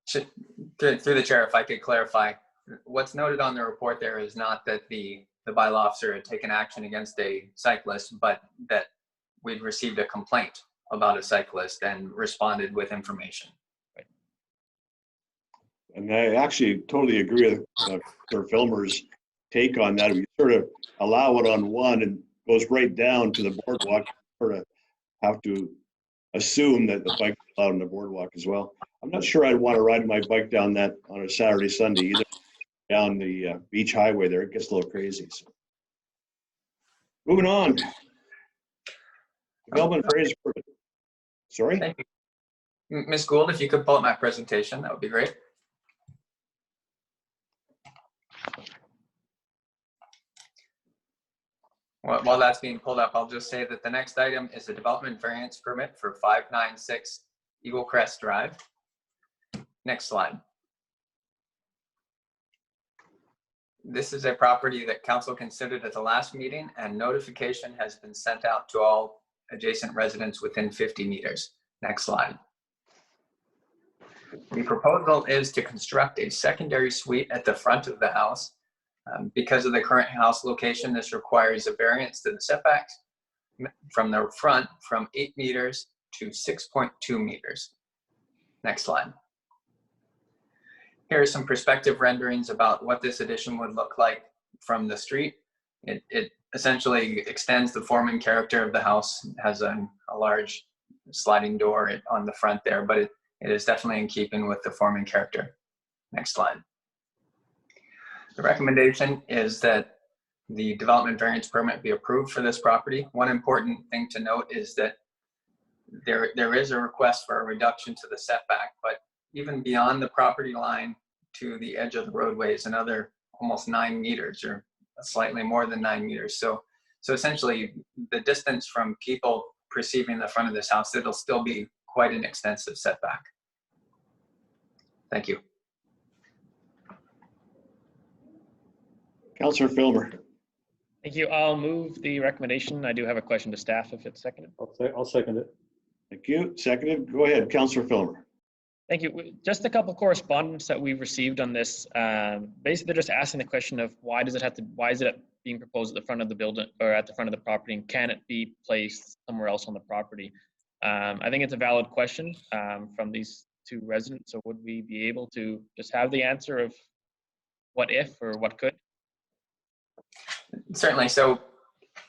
Through the chair, if I could clarify, what's noted on the report there is not that the bylaw officer had taken action against a cyclist, but that we'd received a complaint about a cyclist and responded with information. Right. And I actually totally agree with Sir Filmer's take on that. If you sort of allow it on one and goes right down to the boardwalk, you sort of have to assume that the bike is allowed on the boardwalk as well. I'm not sure I'd want to ride my bike down that on a Saturday, Sunday either, down the beach highway there. It gets a little crazy. So. Moving on. Development appraisal. Sorry? Thank you. Ms. Gould, if you could pull up my presentation, that would be great. While that's being pulled up, I'll just say that the next item is a development variance permit for 596 Eaglecrest Drive. Next slide. This is a property that council considered at the last meeting, and notification has been sent out to all adjacent residents within 50 meters. Next slide. The proposal is to construct a secondary suite at the front of the house. Because of the current house location, this requires a variance to the setbacks from the front from 8 meters to 6.2 meters. Next slide. here are some perspective renderings about what this addition would look like from the street. It essentially extends the form and character of the house. It has a large sliding door on the front there, but it is definitely in keeping with the form and character. Next slide. The recommendation is that the development variance permit be approved for this property. One important thing to note is that there is a request for a reduction to the setback, but even beyond the property line to the edge of the roadway is another almost 9 meters, or slightly more than 9 meters. So essentially the distance from people perceiving the front of this house, it'll still be quite an extensive setback. Thank you. Councillor Filmer. Thank you. I'll move the recommendation. I do have a question to staff if it's seconded. I'll second it. Thank you. Seconded. Go ahead, Councillor Filmer. Thank you. Just a couple of correspondence that we've received on this. Basically, they're just asking the question of why is it being proposed at the front of the building or at the front of the property, and can it be placed somewhere else on the property? I think it's a valid question from these two residents. So would we be able to just have the answer of what if or what could? Certainly. So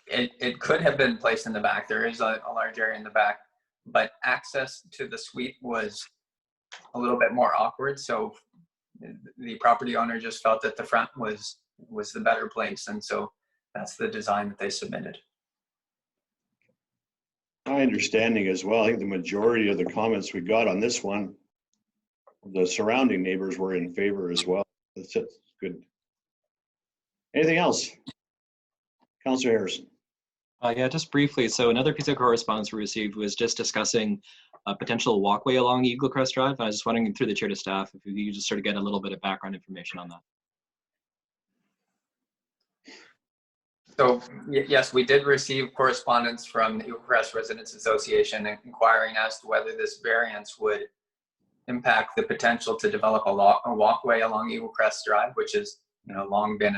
it could have been placed in the back. There is a large area in the back, but access to the suite was a little bit more awkward. So the property owner just felt that the front was the better place. And so that's the design that they submitted. My understanding as well, I think the majority of the comments we got on this one, the surrounding neighbors were in favor as well. That's good. Anything else? Councillor Harrison. Yeah, just briefly. So another piece of correspondence we received was just discussing a potential walkway along Eaglecrest Drive. I was just wondering through the chair to staff if you could just sort of get a little bit of background information on that. So yes, we did receive correspondence from the Eaglecrest Residents Association inquiring as to whether this variance would impact the potential to develop a walkway along Eaglecrest Drive, which has long been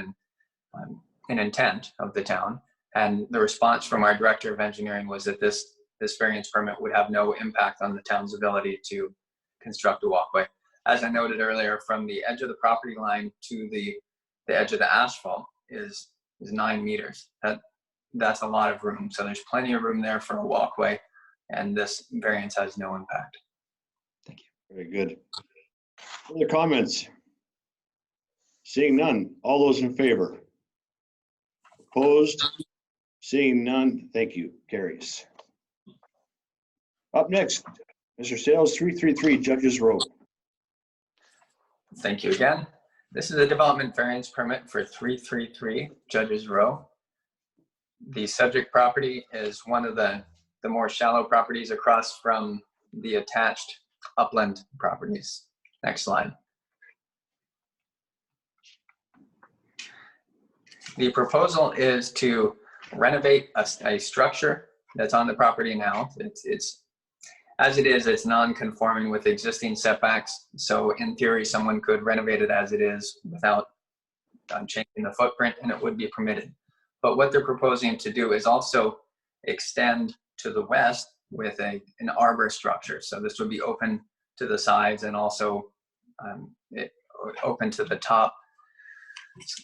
an intent of the town. And the response from our director of engineering was that this variance permit would have no impact on the town's ability to construct a walkway. As I noted earlier, from the edge of the property line to the edge of the asphalt is 9 meters. That's a lot of room. So there's plenty of room there for a walkway, and this variance has no impact. Thank you. Very good. Other comments? Seeing none. All those in favor? Opposed? Seeing none. Thank you. Carries. Up next, Mr. Sales, 333 Judges Road. Thank you again. This is a development variance permit for 333 Judges Row. The subject property is one of the more shallow properties across from the attached upland properties. Next slide. The proposal is to renovate a structure that's on the property now. It's non-conforming with existing setbacks. So in theory, someone could renovate it as it is without changing the footprint, and it would be permitted. But what they're proposing to do is also extend to the west with an arbor structure. So this would be open to the sides and also open to the top.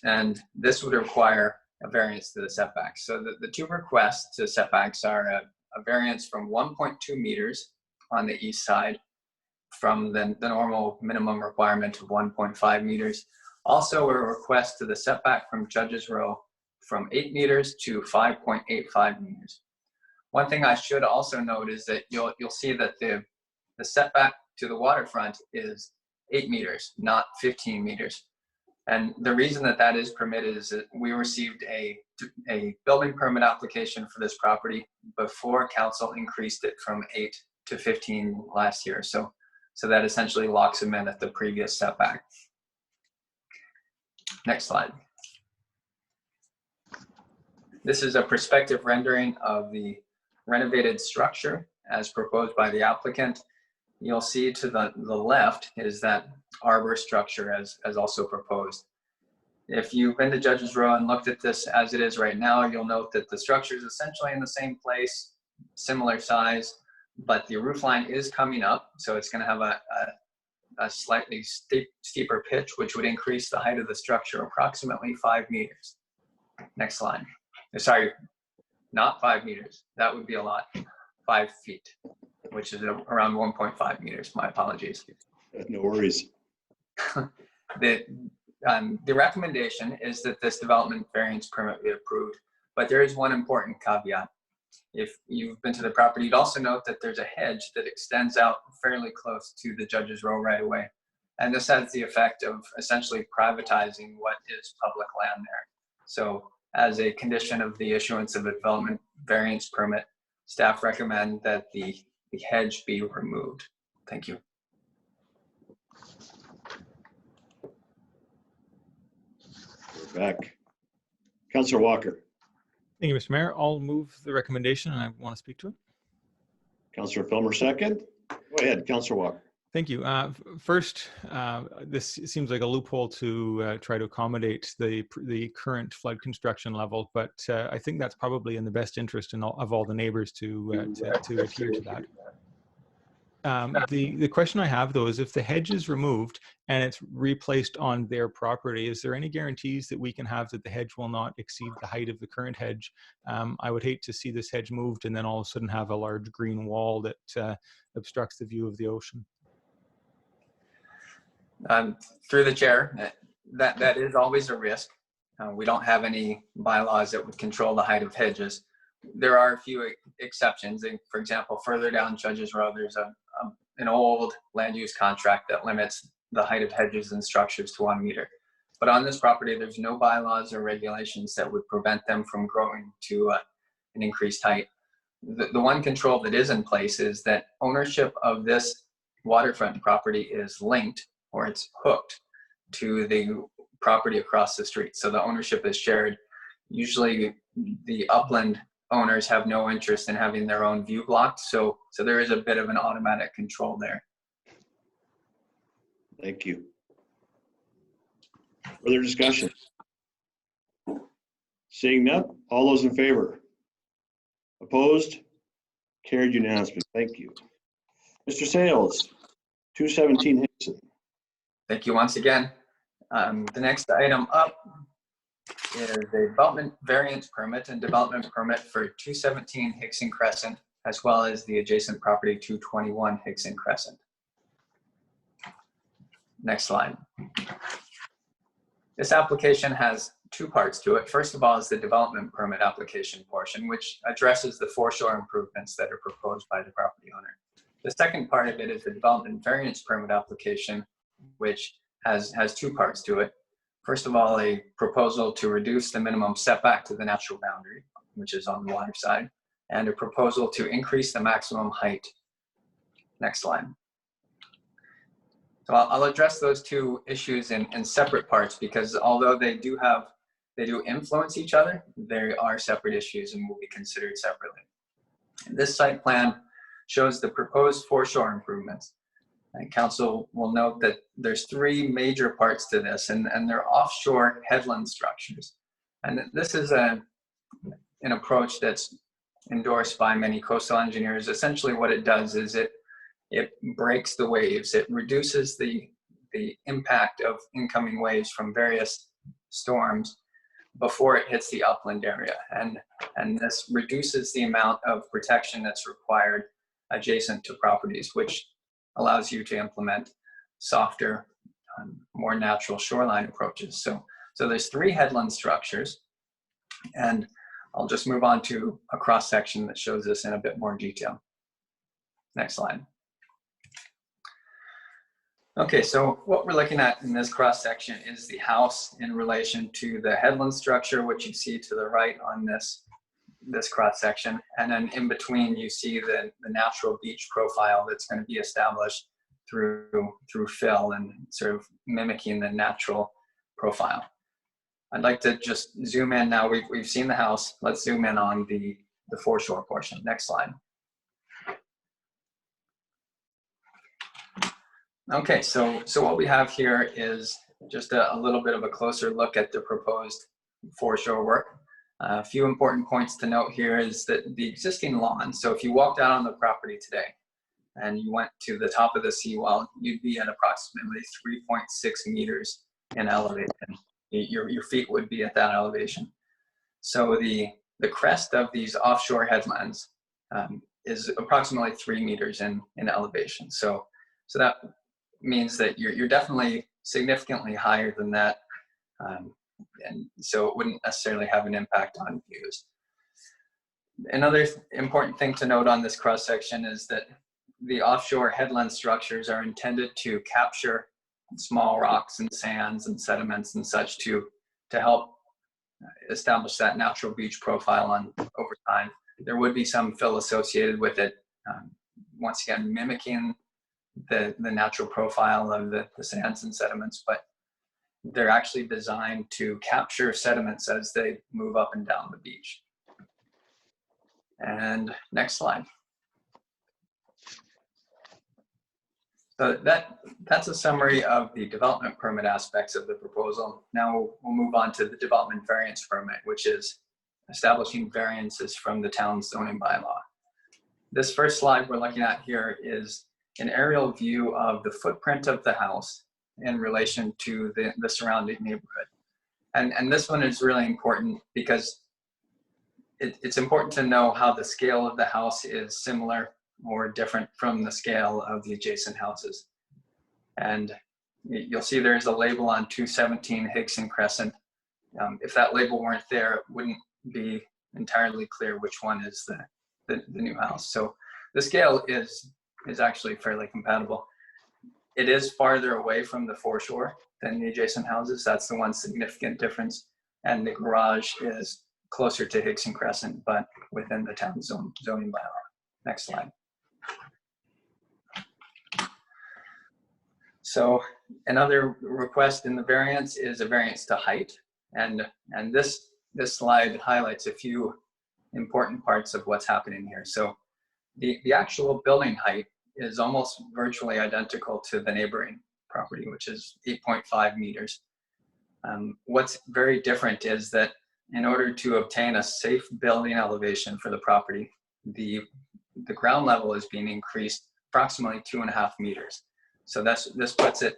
And this would require a variance to the setbacks. So the two requests to setbacks are a variance from 1.2 meters on the east side from the normal minimum requirement of 1.5 meters. Also a request to the setback from Judges Row from 8 meters to 5.85 meters. One thing I should also note is that you'll see that the setback to the waterfront is 8 meters, not 15 meters. And the reason that is permitted is that we received a building permit application for this property before council increased it from 8 to 15 last year. So that essentially locks them in at the previous setback. Next slide. This is a perspective rendering of the renovated structure as proposed by the applicant. You'll see to the left is that arbor structure as also proposed. If you've been to Judges Row and looked at this as it is right now, you'll note that the structure is essentially in the same place, similar size, but the roof line is coming up. So it's going to have a slightly steeper pitch, which would increase the height of the structure approximately 5 meters. Next slide. Sorry, not 5 meters. That would be a lot. 5 feet, which is around 1.5 meters. My apologies. No worries. The recommendation is that this development variance permit be approved, but there is one important caveat. If you've been to the property, you'd also note that there's a hedge that extends out fairly close to the Judge's Row right away. And this has the effect of essentially privatizing what is public land there. So as a condition of the issuance of a development variance permit, staff recommend that the hedge be removed. Thank you. We're back. Councillor Walker. Thank you, Mr. Mayor. I'll move the recommendation and I want to speak to it. Councillor Filmer, second. Go ahead, Councillor Walker. Thank you. First, this seems like a loophole to try to accommodate the current flood construction level, but I think that's probably in the best interest of all the neighbors to adhere to that. The question I have, though, is if the hedge is removed and it's replaced on their property, is there any guarantees that we can have that the hedge will not exceed the height of the current hedge? I would hate to see this hedge moved and then all of a sudden have a large green wall that obstructs the view of the ocean. Through the chair, that is always a risk. We don't have any bylaws that would control the height of hedges. There are a few exceptions. For example, further down Judge's Row, there's an old land use contract that limits the height of hedges and structures to 1 meter. But on this property, there's no bylaws or regulations that would prevent them from growing to an increased height. The one control that is in place is that ownership of this waterfront property is linked, or it's hooked to the property across the street. So the ownership is shared. Usually the upland owners have no interest in having their own view blocked. So there is a bit of an automatic control there. Thank you. Further discussion? Seeing none, all those in favor? Opposed? Carried unanimously. Thank you. Mr. Sales, 217 Higson. Thank you once again. The next item up is a development variance permit and development permit for 217 Higson Crescent, as well as the adjacent property 221 Higson Crescent. Next slide. This application has two parts to it. First of all is the development permit application portion, which addresses the foreshore improvements that are proposed by the property owner. The second part of it is the development variance permit application, which has two parts to it. First of all, a proposal to reduce the minimum setback to the natural boundary, which is on the water side, and a proposal to increase the maximum height. Next slide. So I'll address those two issues in separate parts, because although they do influence each other, they are separate issues and will be considered separately. This site plan shows the proposed foreshore improvements. And council will note that there's three major parts to this, and they're offshore headland structures. And this is an approach that's endorsed by many coastal engineers. Essentially what it does is it breaks the waves. It reduces the impact of incoming waves from various storms before it hits the upland area. And this reduces the amount of protection that's required adjacent to properties, which allows you to implement softer, more natural shoreline approaches. So there's three headland structures, and I'll just move on to a cross section that shows this in a bit more detail. Next slide. Okay, so what we're looking at in this cross section is the house in relation to the headland structure, which you see to the right on this cross section, and then in between you see the natural beach profile that's going to be established through fill and sort of mimicking the natural profile. I'd like to just zoom in now. We've seen the house. Let's zoom in on the foreshore portion. Next slide. Okay, so what we have here is just a little bit of a closer look at the proposed foreshore work. A few important points to note here is that the existing lawn, so if you walked out on the property today and you went to the top of the seawall, you'd be at approximately 3.6 meters in elevation. Your feet would be at that elevation. So the crest of these offshore headlands is approximately 3 meters in elevation. So that means that you're definitely significantly higher than that. And so it wouldn't necessarily have an impact on views. Another important thing to note on this cross section is that the offshore headland structures are intended to capture small rocks and sands and sediments and such to help establish that natural beach profile over time. There would be some fill associated with it, once again mimicking the natural profile of the sands and sediments, but they're actually designed to capture sediments as they move up and down the beach. And next slide. So that's a summary of the development permit aspects of the proposal. Now we'll move on to the development variance permit, which is establishing variances from the town's zoning bylaw. This first slide we're looking at here is an aerial view of the footprint of the house in relation to the surrounding neighborhood. And this one is really important because it's important to know how the scale of the house is similar or different from the scale of the adjacent houses. And you'll see there's a label on 217 Higson Crescent. If that label weren't there, it wouldn't be entirely clear which one is the new house. So the scale is actually fairly compatible. It is farther away from the foreshore than the adjacent houses. That's the one significant difference. And the garage is closer to Higson Crescent, but within the town's zoning bylaw. Next slide. So another request in the variance is a variance to height. And this slide highlights a few important parts of what's happening here. So the actual building height is almost virtually identical to the neighboring property, which is 8.5 meters. What's very different is that in order to obtain a safe building elevation for the property, the ground level is being increased approximately 2.5 meters. So this puts it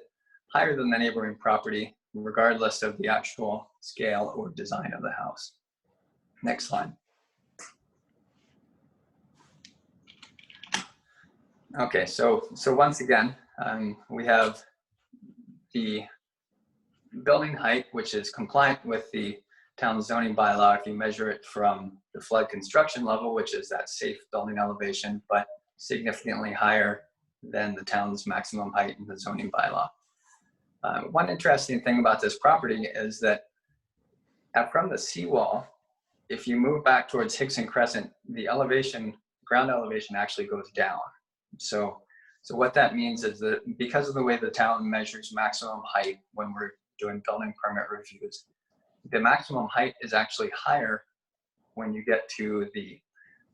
higher than the neighboring property, regardless of the actual scale or design of the house. Next slide. Okay, so once again, we have the building height, which is compliant with the town zoning bylaw if you measure it from the flood construction level, which is that safe building elevation, but significantly higher than the town's maximum height in the zoning bylaw. One interesting thing about this property is that from the seawall, if you move back towards Higson Crescent, the ground elevation actually goes down. So what that means is that because of the way the town measures maximum height when we're doing building permit reviews, the maximum height is actually higher when you get to the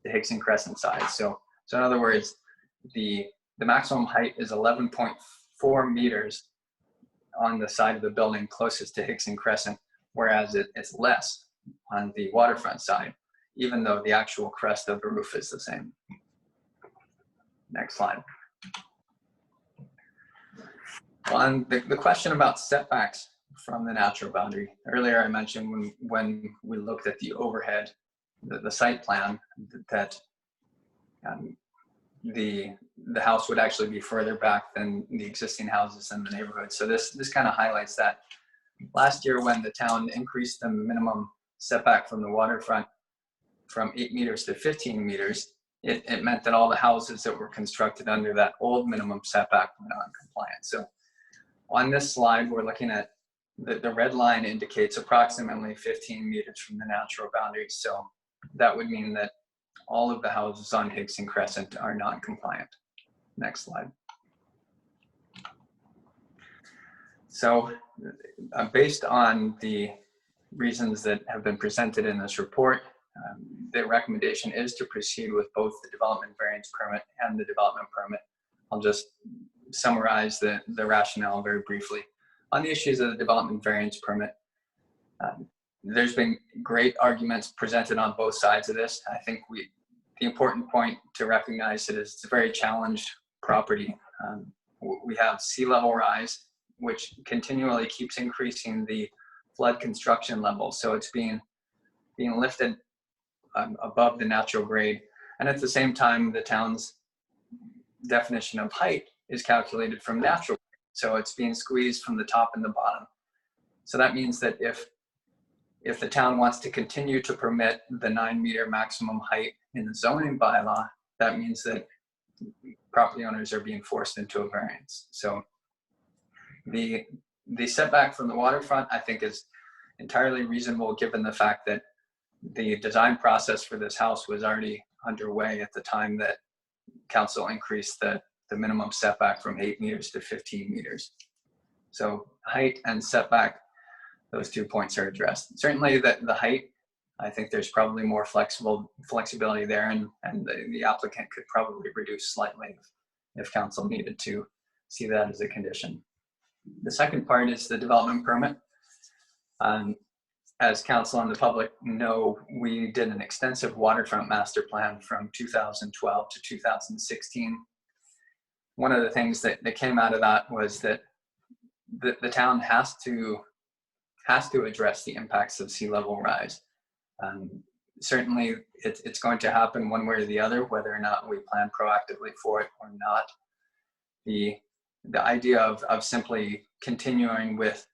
Higson Crescent side. So in other words, the maximum height is 11.4 meters on the side of the building closest to Higson Crescent, whereas it's less on the waterfront side, even though the actual crest of the roof is the same. Next slide. On the question about setbacks from the natural boundary, earlier I mentioned when we looked at the overhead, the site plan, that the house would actually be further back than the existing houses in the neighborhood. So this kind of highlights that. Last year, when the town increased the minimum setback from the waterfront from 8 meters to 15 meters, it meant that all the houses that were constructed under that old minimum setback were non-compliant. So on this slide, we're looking at the red line indicates approximately 15 meters from the natural boundary. So that would mean that all of the houses on Higson Crescent are non-compliant. Next slide. So based on the reasons that have been presented in this report, the recommendation is to proceed with both the development variance permit and the development permit. I'll just summarize the rationale very briefly. On the issues of the development variance permit, there's been great arguments presented on both sides of this. I think the important point to recognize is it's a very challenged property. We have sea level rise, which continually keeps increasing the flood construction level. So it's being lifted above the natural grade. And at the same time, the town's definition of height is calculated from natural grade. So it's being squeezed from the top and the bottom. So that means that if the town wants to continue to permit the 9-meter maximum height in the zoning bylaw, that means that property owners are being forced into a variance. So the setback from the waterfront, I think, is entirely reasonable given the fact that the design process for this house was already underway at the time that council increased the minimum setback from 8 meters to 15 meters. So height and setback, those 2 points are addressed. Certainly the height, I think there's probably more flexibility there, and the applicant could probably reduce slightly if council needed to see that as a condition. The second part is the development permit. As council and the public know, we did an extensive waterfront master plan from 2012 to 2016. One of the things that came out of that was that the town has to address the impacts of sea level rise. Certainly it's going to happen one way or the other, whether or not we plan proactively for it or not. The idea of simply continuing with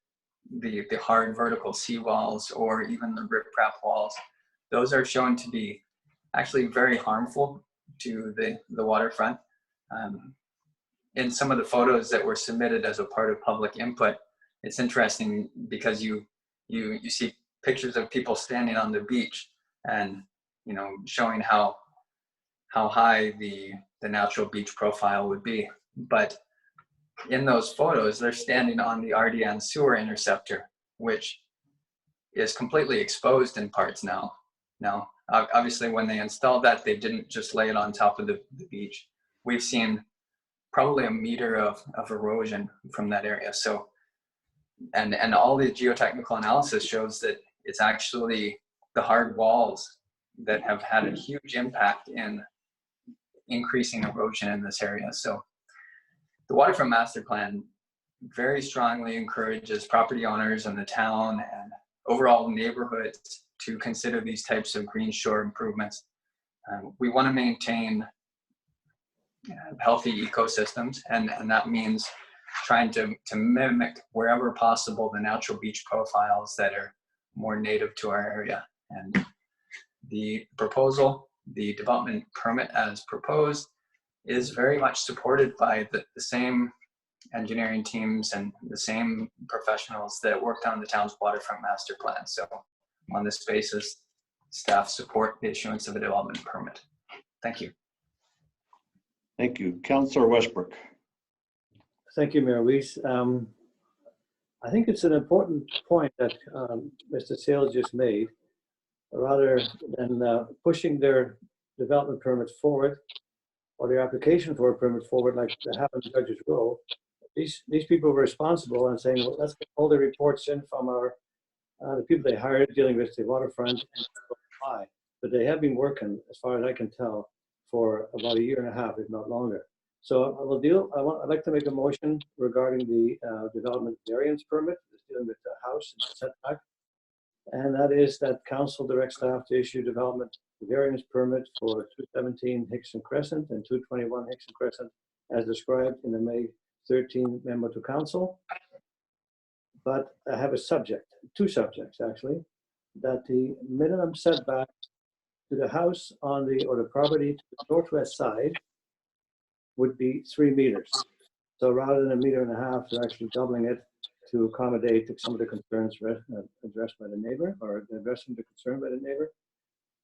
the hard vertical seawalls or even the riprap walls, those are shown to be actually very harmful to the waterfront. In some of the photos that were submitted as a part of public input, it's interesting because you see pictures of people standing on the beach and showing how high the natural beach profile would be. But in those photos, they're standing on the RDN sewer interceptor, which is completely exposed in parts now. Now, obviously, when they installed that, they didn't just lay it on top of the beach. We've seen probably 1 meter of erosion from that area. So, and all the geotechnical analysis shows that it's actually the hard walls that have had a huge impact in increasing erosion in this area. So the waterfront master plan very strongly encourages property owners and the town and overall neighborhoods to consider these types of green shore improvements. We want to maintain healthy ecosystems, and that means trying to mimic wherever possible the natural beach profiles that are more native to our area. And the proposal, the development permit as proposed, is very much supported by the same engineering teams and the same professionals that worked on the town's waterfront master plan. So on this basis, staff support the issuance of a development permit. Thank you. Thank you. Councillor Westbrook. Thank you, Mayor Wiese. I think it's an important point that Mr. Sales just made. Rather than pushing their development permits forward or their application for a permit forward like they have in Judges Row, these people were responsible and saying, well, let's get all the reports in from the people they hired dealing with the waterfront and apply. But they have been working, as far as I can tell, for about 1.5 years, if not longer. So I'd like to make a motion regarding the development variance permit dealing with the house and the setback. And that is that council directs staff to issue development variance permit for 217 Higson Crescent and 221 Higson Crescent as described in the May 13 memo to council. But I have two subjects actually, that the minimum setback to the house or the property to the northwest side would be 3 meters. So rather than 1.5 meters, they're actually doubling it to accommodate some of the concerns addressed by the neighbor, or addressing the concern by the neighbor.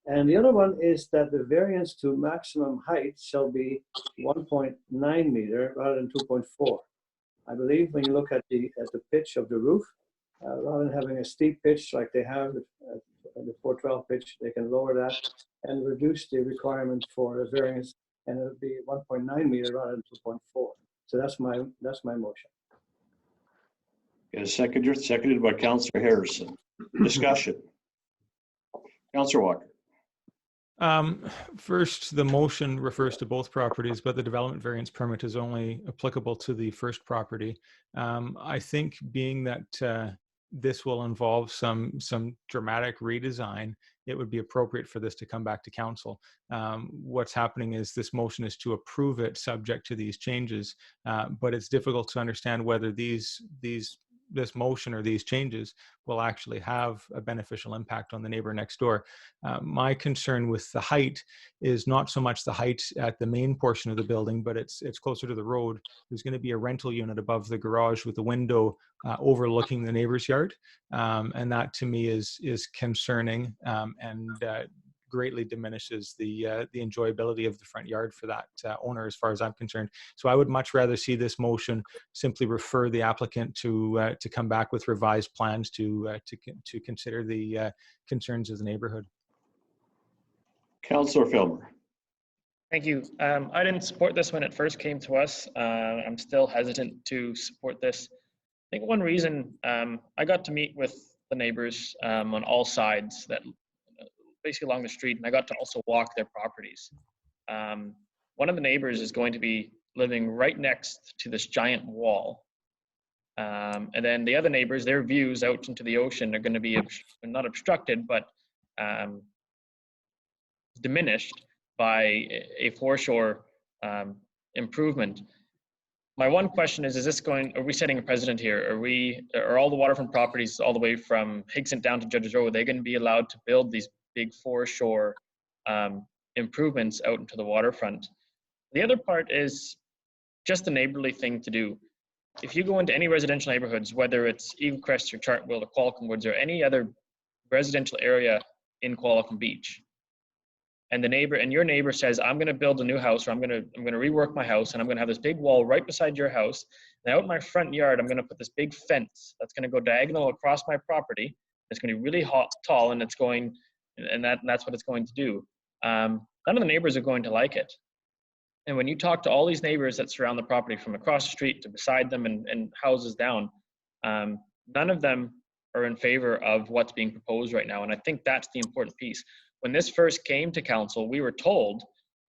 And the other one is that the variance to maximum height shall be 1.9 meter rather than 2.4. I believe when you look at the pitch of the roof, rather than having a steep pitch like they have the 412 pitch, they can lower that and reduce the requirement for a variance, and it would be 1.9 meter rather than 2.4. So that's my motion. Seconded by Councillor Harrison. Discussion. Councillor Walker. First, the motion refers to both properties, but the development variance permit is only applicable to the first property. I think being that this will involve some dramatic redesign, it would be appropriate for this to come back to council. What's happening is this motion is to approve it subject to these changes, but it's difficult to understand whether this motion or these changes will actually have a beneficial impact on the neighbor next door. My concern with the height is not so much the height at the main portion of the building, but it's closer to the road. There's going to be a rental unit above the garage with a window overlooking the neighbor's yard, and that to me is concerning and greatly diminishes the enjoyability of the front yard for that owner, as far as I'm concerned. So I would much rather see this motion simply refer the applicant to come back with revised plans to consider the concerns of the neighborhood. Councillor Filmer. Thank you. I didn't support this when it first came to us. I'm still hesitant to support this. I think one reason I got to meet with the neighbors on all sides, that basically along the street, and I got to also walk their properties. One of the neighbors is going to be living right next to this giant wall. And then the other neighbors, their views out into the ocean are going to be not obstructed, but diminished by a foreshore improvement. My one question is this are we setting a precedent here? Are all the waterfront properties all the way from Higson down to Judges Row, are they going to be allowed to build these big foreshore improvements out into the waterfront? The other part is just a neighborly thing to do. If you go into any residential neighborhoods, whether it's Eaglecrest or Chartwell or Qualicum Woods or any other residential area in Qualicum Beach, and your neighbor says, I'm going to build a new house, or I'm going to rework my house, and I'm going to have this big wall right beside your house, and out in my front yard I'm going to put this big fence that's going to go diagonal across my property. It's going to be really tall, and that's what it's going to do. None of the neighbors are going to like it. And when you talk to all these neighbors that surround the property from across the street to beside them and houses down, none of them are in favor of what's being proposed right now. And I think that's the important piece. When this first came to council, we were told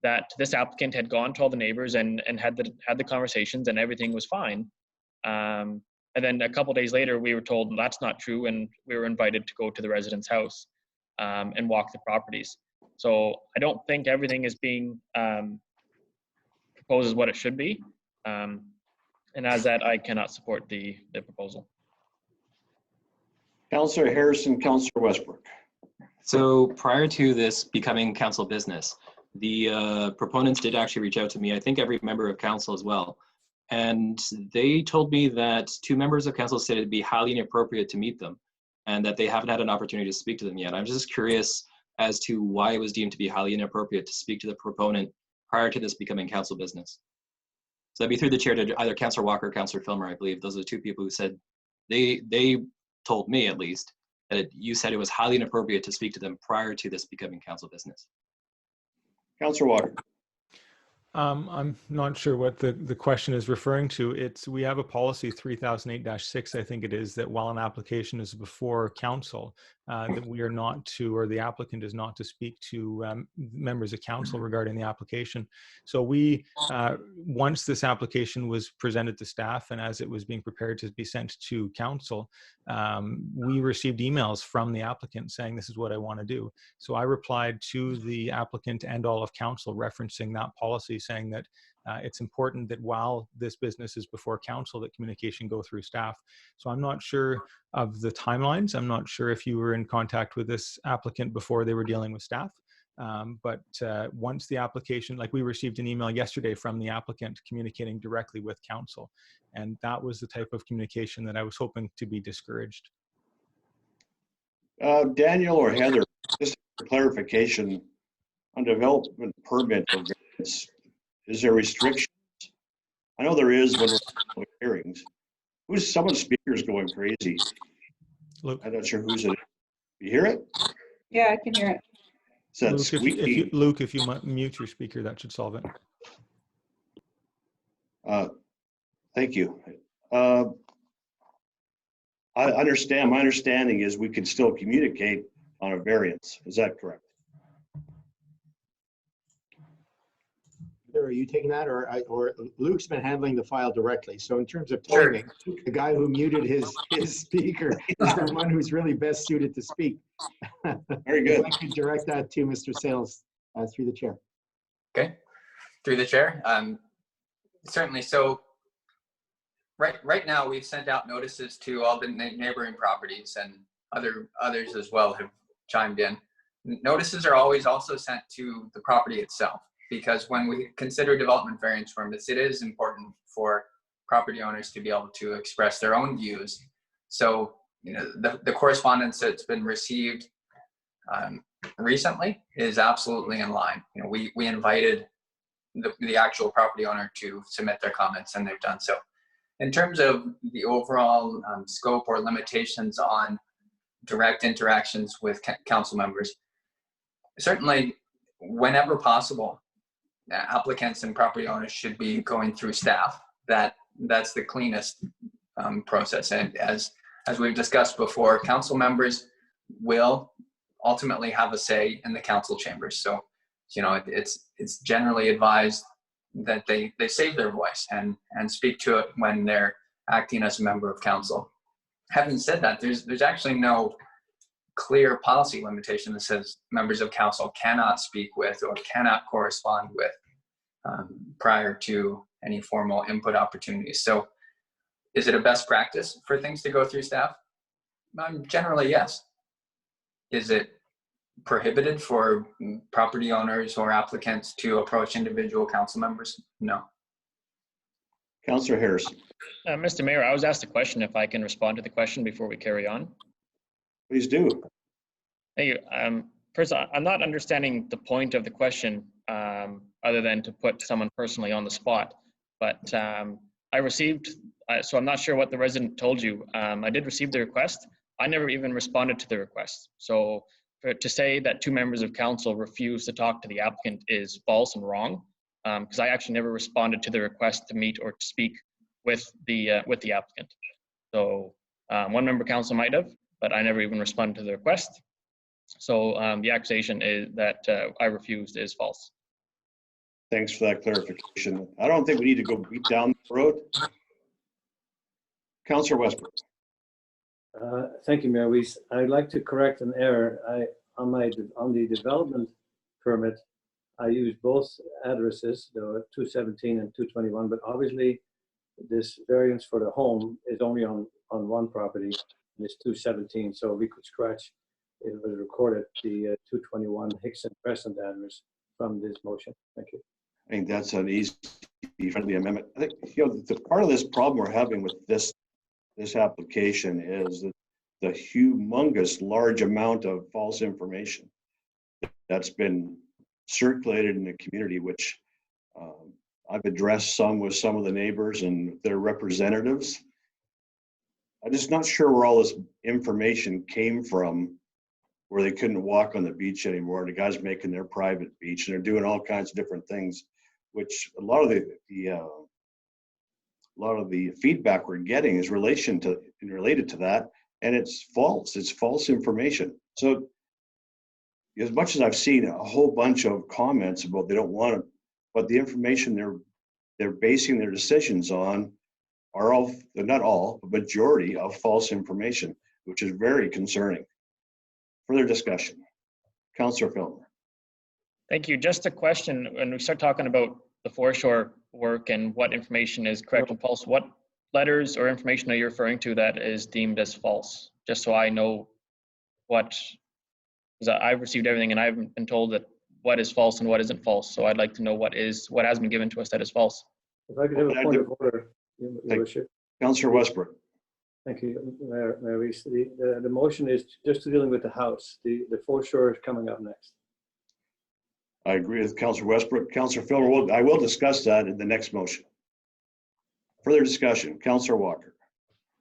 that this applicant had gone to all the neighbors and had the conversations and everything was fine. And then a couple days later, we were told that's not true, and we were invited to go to the resident's house and walk the properties. So I don't think everything is being proposed as what it should be. And as that, I cannot support the proposal. Councillor Harrison, Councillor Westbrook. So prior to this becoming council business, the proponents did actually reach out to me, I think every member of council as well. And they told me that 2 members of council said it'd be highly inappropriate to meet them and that they haven't had an opportunity to speak to them yet. I'm just curious as to why it was deemed to be highly inappropriate to speak to the proponent prior to this becoming council business. So that'd be through the chair to either Councillor Walker or Councillor Filmer, I believe. Those are the 2 people who said, they told me at least, that you said it was highly inappropriate to speak to them prior to this becoming council business. Councillor Walker. I'm not sure what the question is referring to. We have a policy 3008-6, I think it is, that while an application is before council, that we are not to, or the applicant is not to speak to members of council regarding the application. So we, once this application was presented to staff and as it was being prepared to be sent to council, we received emails from the applicant saying, this is what I want to do. So I replied to the applicant and all of council referencing that policy, saying that it's important that while this business is before council, that communication go through staff. So I'm not sure of the timelines. I'm not sure if you were in contact with this applicant before they were dealing with staff. But once the application, like we received an email yesterday from the applicant communicating directly with council. And that was the type of communication that I was hoping to be discouraged. Daniel or Heather, just for clarification on development permit or variance, is there restrictions? I know there is when we're having hearings. Who's someone's speaker's going crazy? Luke. I'm not sure who's it. You hear it? Yeah, I can hear it. It's that Luke, squeaky. Luke, if you mute your speaker, that should solve it. Thank you. I understand. My understanding is we can still communicate on a variance. Is that correct? are you taking that, or Luke's been handling the file directly? So in terms of Sure. timing, the guy who muted his speaker is the one who's really best suited to speak. Very good. If I could direct that to Mr. Sales through the chair. Okay, through the chair. Certainly. So right now we've sent out notices to all the neighboring properties, and others as well have chimed in. Notices are always also sent to the property itself, because when we consider development variance permits, it is important for property owners to be able to express their own views. So, you know, the correspondence that's been received recently is absolutely in line. You know, we invited the actual property owner to submit their comments, and they've done so. In terms of the overall scope or limitations on direct interactions with council members, certainly whenever possible, applicants and property owners should be going through staff. That's the cleanest process. And as we've discussed before, council members will ultimately have a say in the council chambers. So, you know, it's generally advised that they save their voice and speak to it when they're acting as a member of council. Having said that, there's actually no clear policy limitation that says members of council cannot speak with or cannot correspond with prior to any formal input opportunities. So is it a best practice for things to go through staff? Generally, yes. Is it prohibited for property owners or applicants to approach individual council members? No. Councillor Harrison. Mr. Mayor, I was asked a question, if I can respond to the question before we carry on. Please do. Thank you. First, I'm not understanding the point of the question other than to put someone personally on the spot. But I received, so I'm not sure what the resident told you. I did receive the request. I never even responded to the request. So to say that two members of council refused to talk to the applicant is false and wrong, because I actually never responded to the request to meet or to speak with the applicant. So one member council might have, but I never even responded to the request. So the accusation is that I refused is false. Thanks for that clarification. I don't think we need to go beat down the road. Councillor Westbrook. Thank you, Mayor Wiese. I'd like to correct an error. On the development permit, I used both addresses, the 217 and 221, but obviously this variance for the home is only on one property, and it's 217, so we could scratch, if it was recorded, the 221 Higson Crescent address from this motion. Thank you. I think that's an easy, friendly amendment. I think, you know, the part of this problem we're having with this application is that the humongous large amount of false information that's been circulated in the community, which I've addressed some with some of the neighbors and their representatives. I'm just not sure where all this information came from, where they couldn't walk on the beach anymore. The guys making their private beach, and they're doing all kinds of different things, which a lot of the feedback we're getting is related to that, and it's false. It's false information. So as much as I've seen a whole bunch of comments about they don't want it, but the information they're basing their decisions on are all, not all, but majority of false information, which is very concerning. Further discussion. Councillor Filmer. Thank you. Just a question, when we start talking about the foreshore work and what information is correct and false, what letters or information are you referring to that is deemed as false? Just so I know what, because I've received everything and I've been told that what is false and what isn't false. So I'd like to know what has been given to us that is false. If I could have a point of order, Your Worship. Councillor Westbrook. Thank you, Mayor Wiese. The motion is just dealing with the house. The foreshore is coming up next. I agree with Councillor Westbrook. Councillor Filmer, I will discuss that in the next motion. Further discussion. Councillor Walker.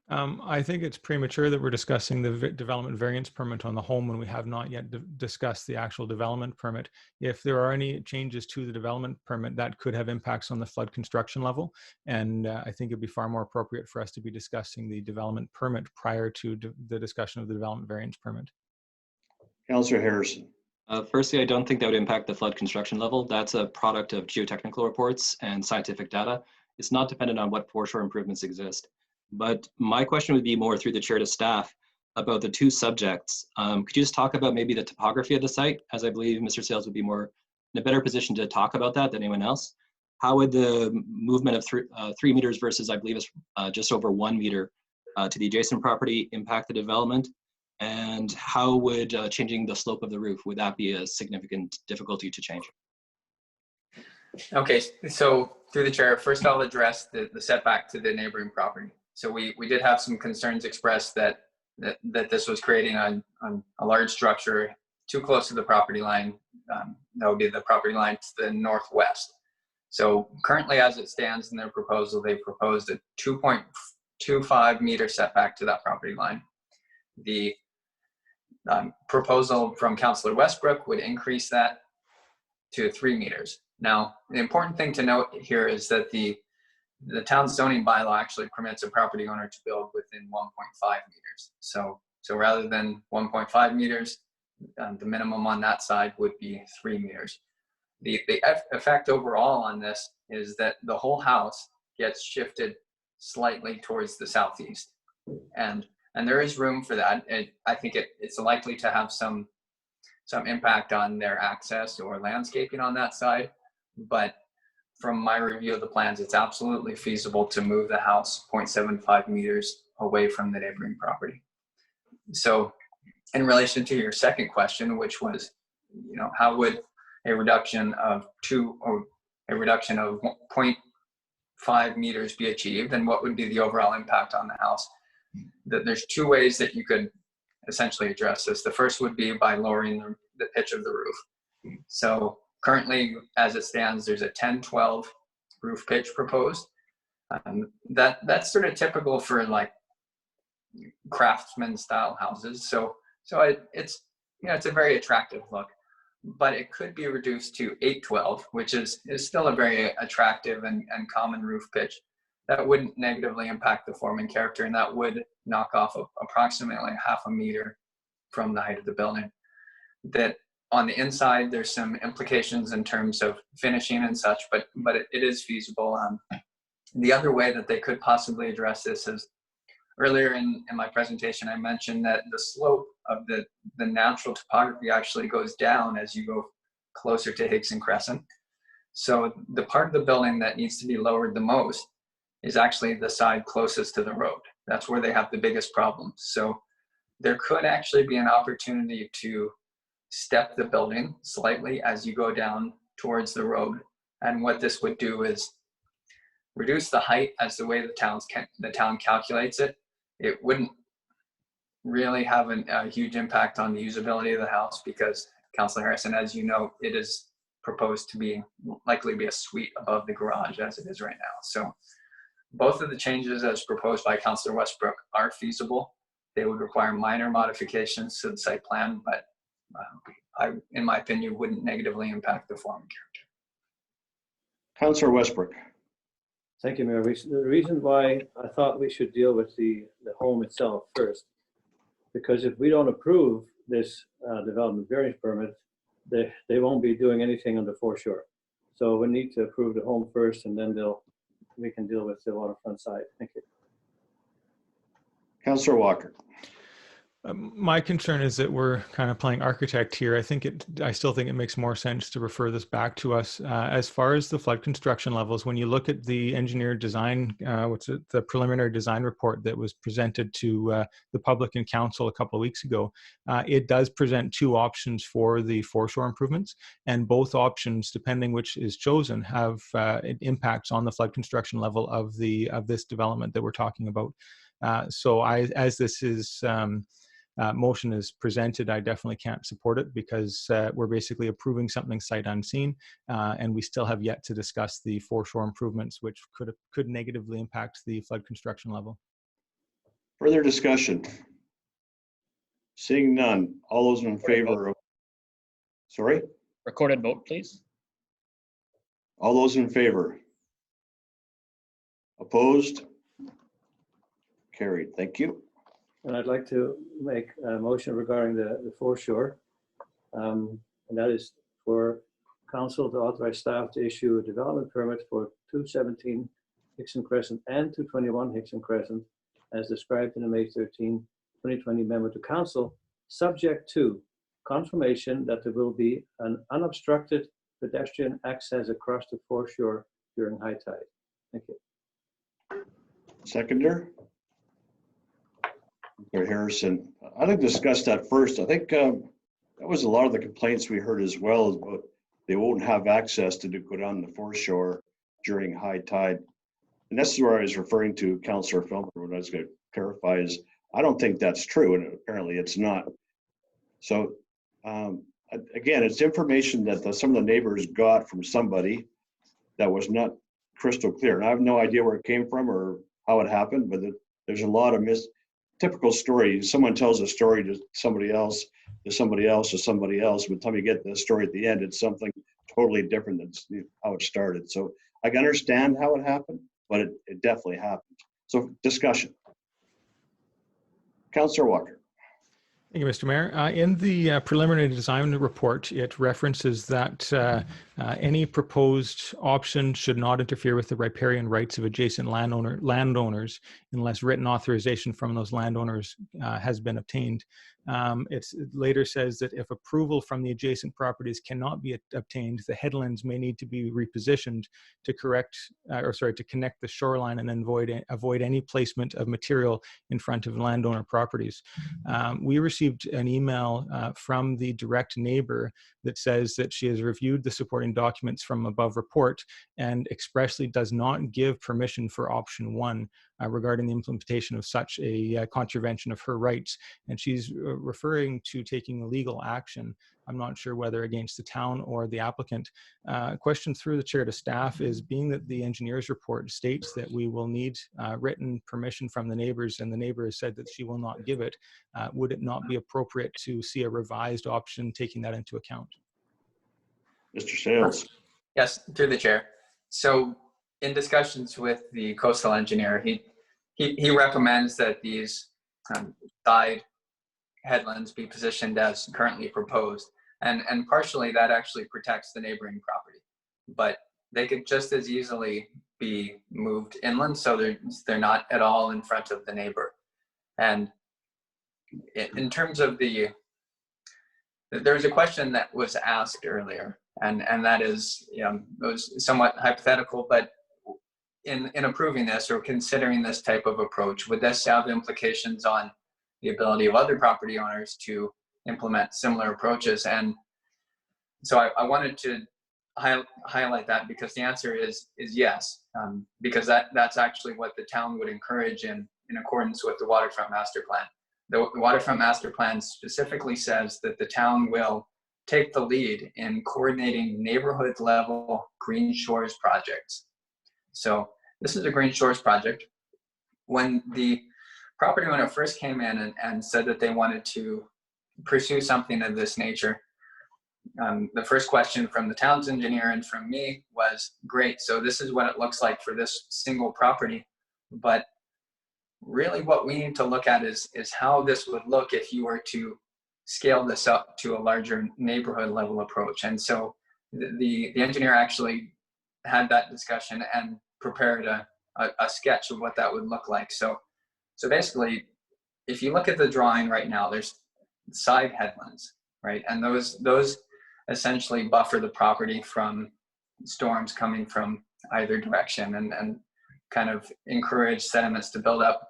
I think it's premature that we're discussing the development variance permit on the home when we have not yet discussed the actual development permit. If there are any changes to the development permit, that could have impacts on the flood construction level. And I think it'd be far more appropriate for us to be discussing the development permit prior to the discussion of the development variance permit. Councillor Harrison. Firstly, I don't think that would impact the flood construction level. That's a product of geotechnical reports and scientific data. It's not dependent on what foreshore improvements exist. But my question would be more through the chair to staff about the two subjects. Could you just talk about maybe the topography of the site, as I believe Mr. Sales would be more in a better position to talk about that than anyone else? How would the movement of 3 meters versus, I believe, is just over 1 meter to the adjacent property impact the development? And how would changing the slope of the roof, would that be a significant difficulty to change? Okay, so through the chair, first I'll address the setback to the neighboring property. So we did have some concerns expressed that this was creating on a large structure too close to the property line. That would be the property line to the northwest. So currently, as it stands in their proposal, they proposed a 2.25 meter setback to that property line. The proposal from Councillor Westbrook would increase that to 3 meters. Now, the important thing to note here is that the town zoning bylaw actually permits a property owner to build within 1.5 meters. So rather than 1.5 meters, the minimum on that side would be 3 meters. The effect overall on this is that the whole house gets shifted slightly towards the southeast, and there is room for that. I think it's likely to have some impact on their access or landscaping on that side, but from my review of the plans, it's absolutely feasible to move the house 0.75 meters away from the neighboring property. So in relation to your second question, which was, how would a reduction of 0.5 meters be achieved, and what would be the overall impact on the house? There's two ways that you could essentially address this. The first would be by lowering the pitch of the roof. So currently, as it stands, there's a 10-12 roof pitch proposed. That's sort of typical for like craftsman style houses. So it's a very attractive look, but it could be reduced to 8-12, which is still a very attractive and common roof pitch. That wouldn't negatively impact the form and character, and that would knock off approximately 0.5 meter from the height of the building. That on the inside, there's some implications in terms of finishing and such, but it is feasible. The other way that they could possibly address this is, earlier in my presentation, I mentioned that the slope of the natural topography actually goes down as you go closer to Higson Crescent. So the part of the building that needs to be lowered the most is actually the side closest to the road. That's where they have the biggest problems. So there could actually be an opportunity to step the building slightly as you go down towards the road. And what this would do is reduce the height as the way the town calculates it. It wouldn't really have a huge impact on the usability of the house because, Councillor Harrison, as you know, it is proposed to likely be a suite above the garage as it is right now. So both of the changes as proposed by Councillor Westbrook are feasible. They would require minor modifications to the site plan, but in my opinion, wouldn't negatively impact the form and character. Councillor Westbrook. Thank you, Mayor. The reason why I thought we should deal with the home itself first, because if we don't approve this development variance permit, they won't be doing anything on the foreshore. So we need to approve the home first, and then we can deal with the waterfront side. Thank you. Councillor Walker. My concern is that we're kind of playing architect here. I still think it makes more sense to refer this back to us. As far as the flood construction levels, when you look at the engineered design, the preliminary design report that was presented to the public and council a couple of weeks ago, it does present two options for the foreshore improvements, and both options, depending which is chosen, have impacts on the flood construction level of this development that we're talking about. So as this is motion is presented, I definitely can't support it because we're basically approving something sight unseen, and we still have yet to discuss the foreshore improvements, which could negatively impact the flood construction level. Further discussion? Seeing none. All those in favor of... Sorry? Recorded vote, please. All those in favor? Opposed? Carried. Thank you. And I'd like to make a motion regarding the foreshore. and that is for council to authorize staff to issue a development permit for 217 Higson Crescent and 221 Higson Crescent, as described in the May 13, 2020 memo to council, subject to confirmation that there will be an unobstructed pedestrian access across the foreshore during high tide. Thank you. Seconder? Mr. Harrison, I'd like to discuss that first. I think that was a lot of the complaints we heard as well about they won't have access to go down the foreshore during high tide. And that's where I was referring to Councillor Filmer. What I was going to clarify is I don't think that's true, and apparently it's not. So again, it's information that some of the neighbors got from somebody that was not crystal clear. And I have no idea where it came from or how it happened, but there's a lot of typical stories. Someone tells a story to somebody else, to somebody else, to somebody else. By the time you get the story at the end, it's something totally different than how it started. So I can understand how it happened, but it definitely happened. So discussion. Councillor Walker. Thank you, Mr. Mayor. In the preliminary design report, it references that any proposed option should not interfere with the riparian rights of adjacent landowners unless written authorization from those landowners has been obtained. It later says that if approval from the adjacent properties cannot be obtained, the headlands may need to be repositioned to connect the shoreline and avoid any placement of material in front of landowner properties. We received an email from the direct neighbor that says that she has reviewed the supporting documents from above report and expressly does not give permission for option 1 regarding the implementation of such a contravention of her rights. And she's referring to taking legal action. I'm not sure whether against the town or the applicant. Question through the chair to staff is, being that the engineer's report states that we will need written permission from the neighbors, and the neighbor has said that she will not give it, would it not be appropriate to see a revised option taking that into account? Mr. Sales. Yes, through the chair. So in discussions with the coastal engineer, he recommends that these side headlands be positioned as currently proposed. And partially that actually protects the neighboring property. But they could just as easily be moved inland, so they're not at all in front of the neighbor. And in terms of there's a question that was asked earlier, and that is, it was somewhat hypothetical, but in approving this or considering this type of approach, would this have implications on the ability of other property owners to implement similar approaches? And so I wanted to highlight that, because the answer is yes, because that's actually what the town would encourage in accordance with the Waterfront Master Plan. The Waterfront Master Plan specifically says that the town will take the lead in coordinating neighborhood level green shores projects. So this is a green shores project. When the property owner first came in and said that they wanted to pursue something of this nature, the first question from the town's engineer and from me was, great, so this is what it looks like for this single property, but really what we need to look at is how this would look if you were to scale this up to a larger neighborhood level approach. And so the engineer actually had that discussion and prepared a sketch of what that would look like. So basically, if you look at the drawing right now, there's side headlands, right? And those essentially buffer the property from storms coming from either direction and kind of encourage sediments to build up.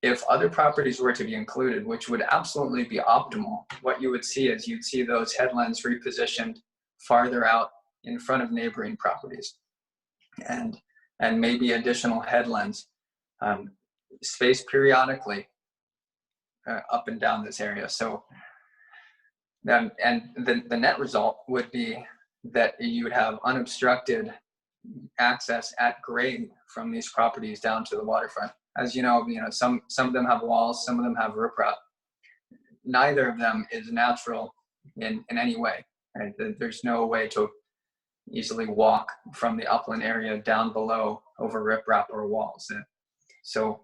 If other properties were to be included, which would absolutely be optimal, what you would see is you'd see those headlands repositioned farther out in front of neighboring properties, and maybe additional headlands spaced periodically up and down this area. So and the net result would be that you would have unobstructed access at grade from these properties down to the waterfront. As you know, some of them have walls, some of them have riprap. Neither of them is natural in any way. Right? There's no way to easily walk from the upland area down below over riprap or walls. So,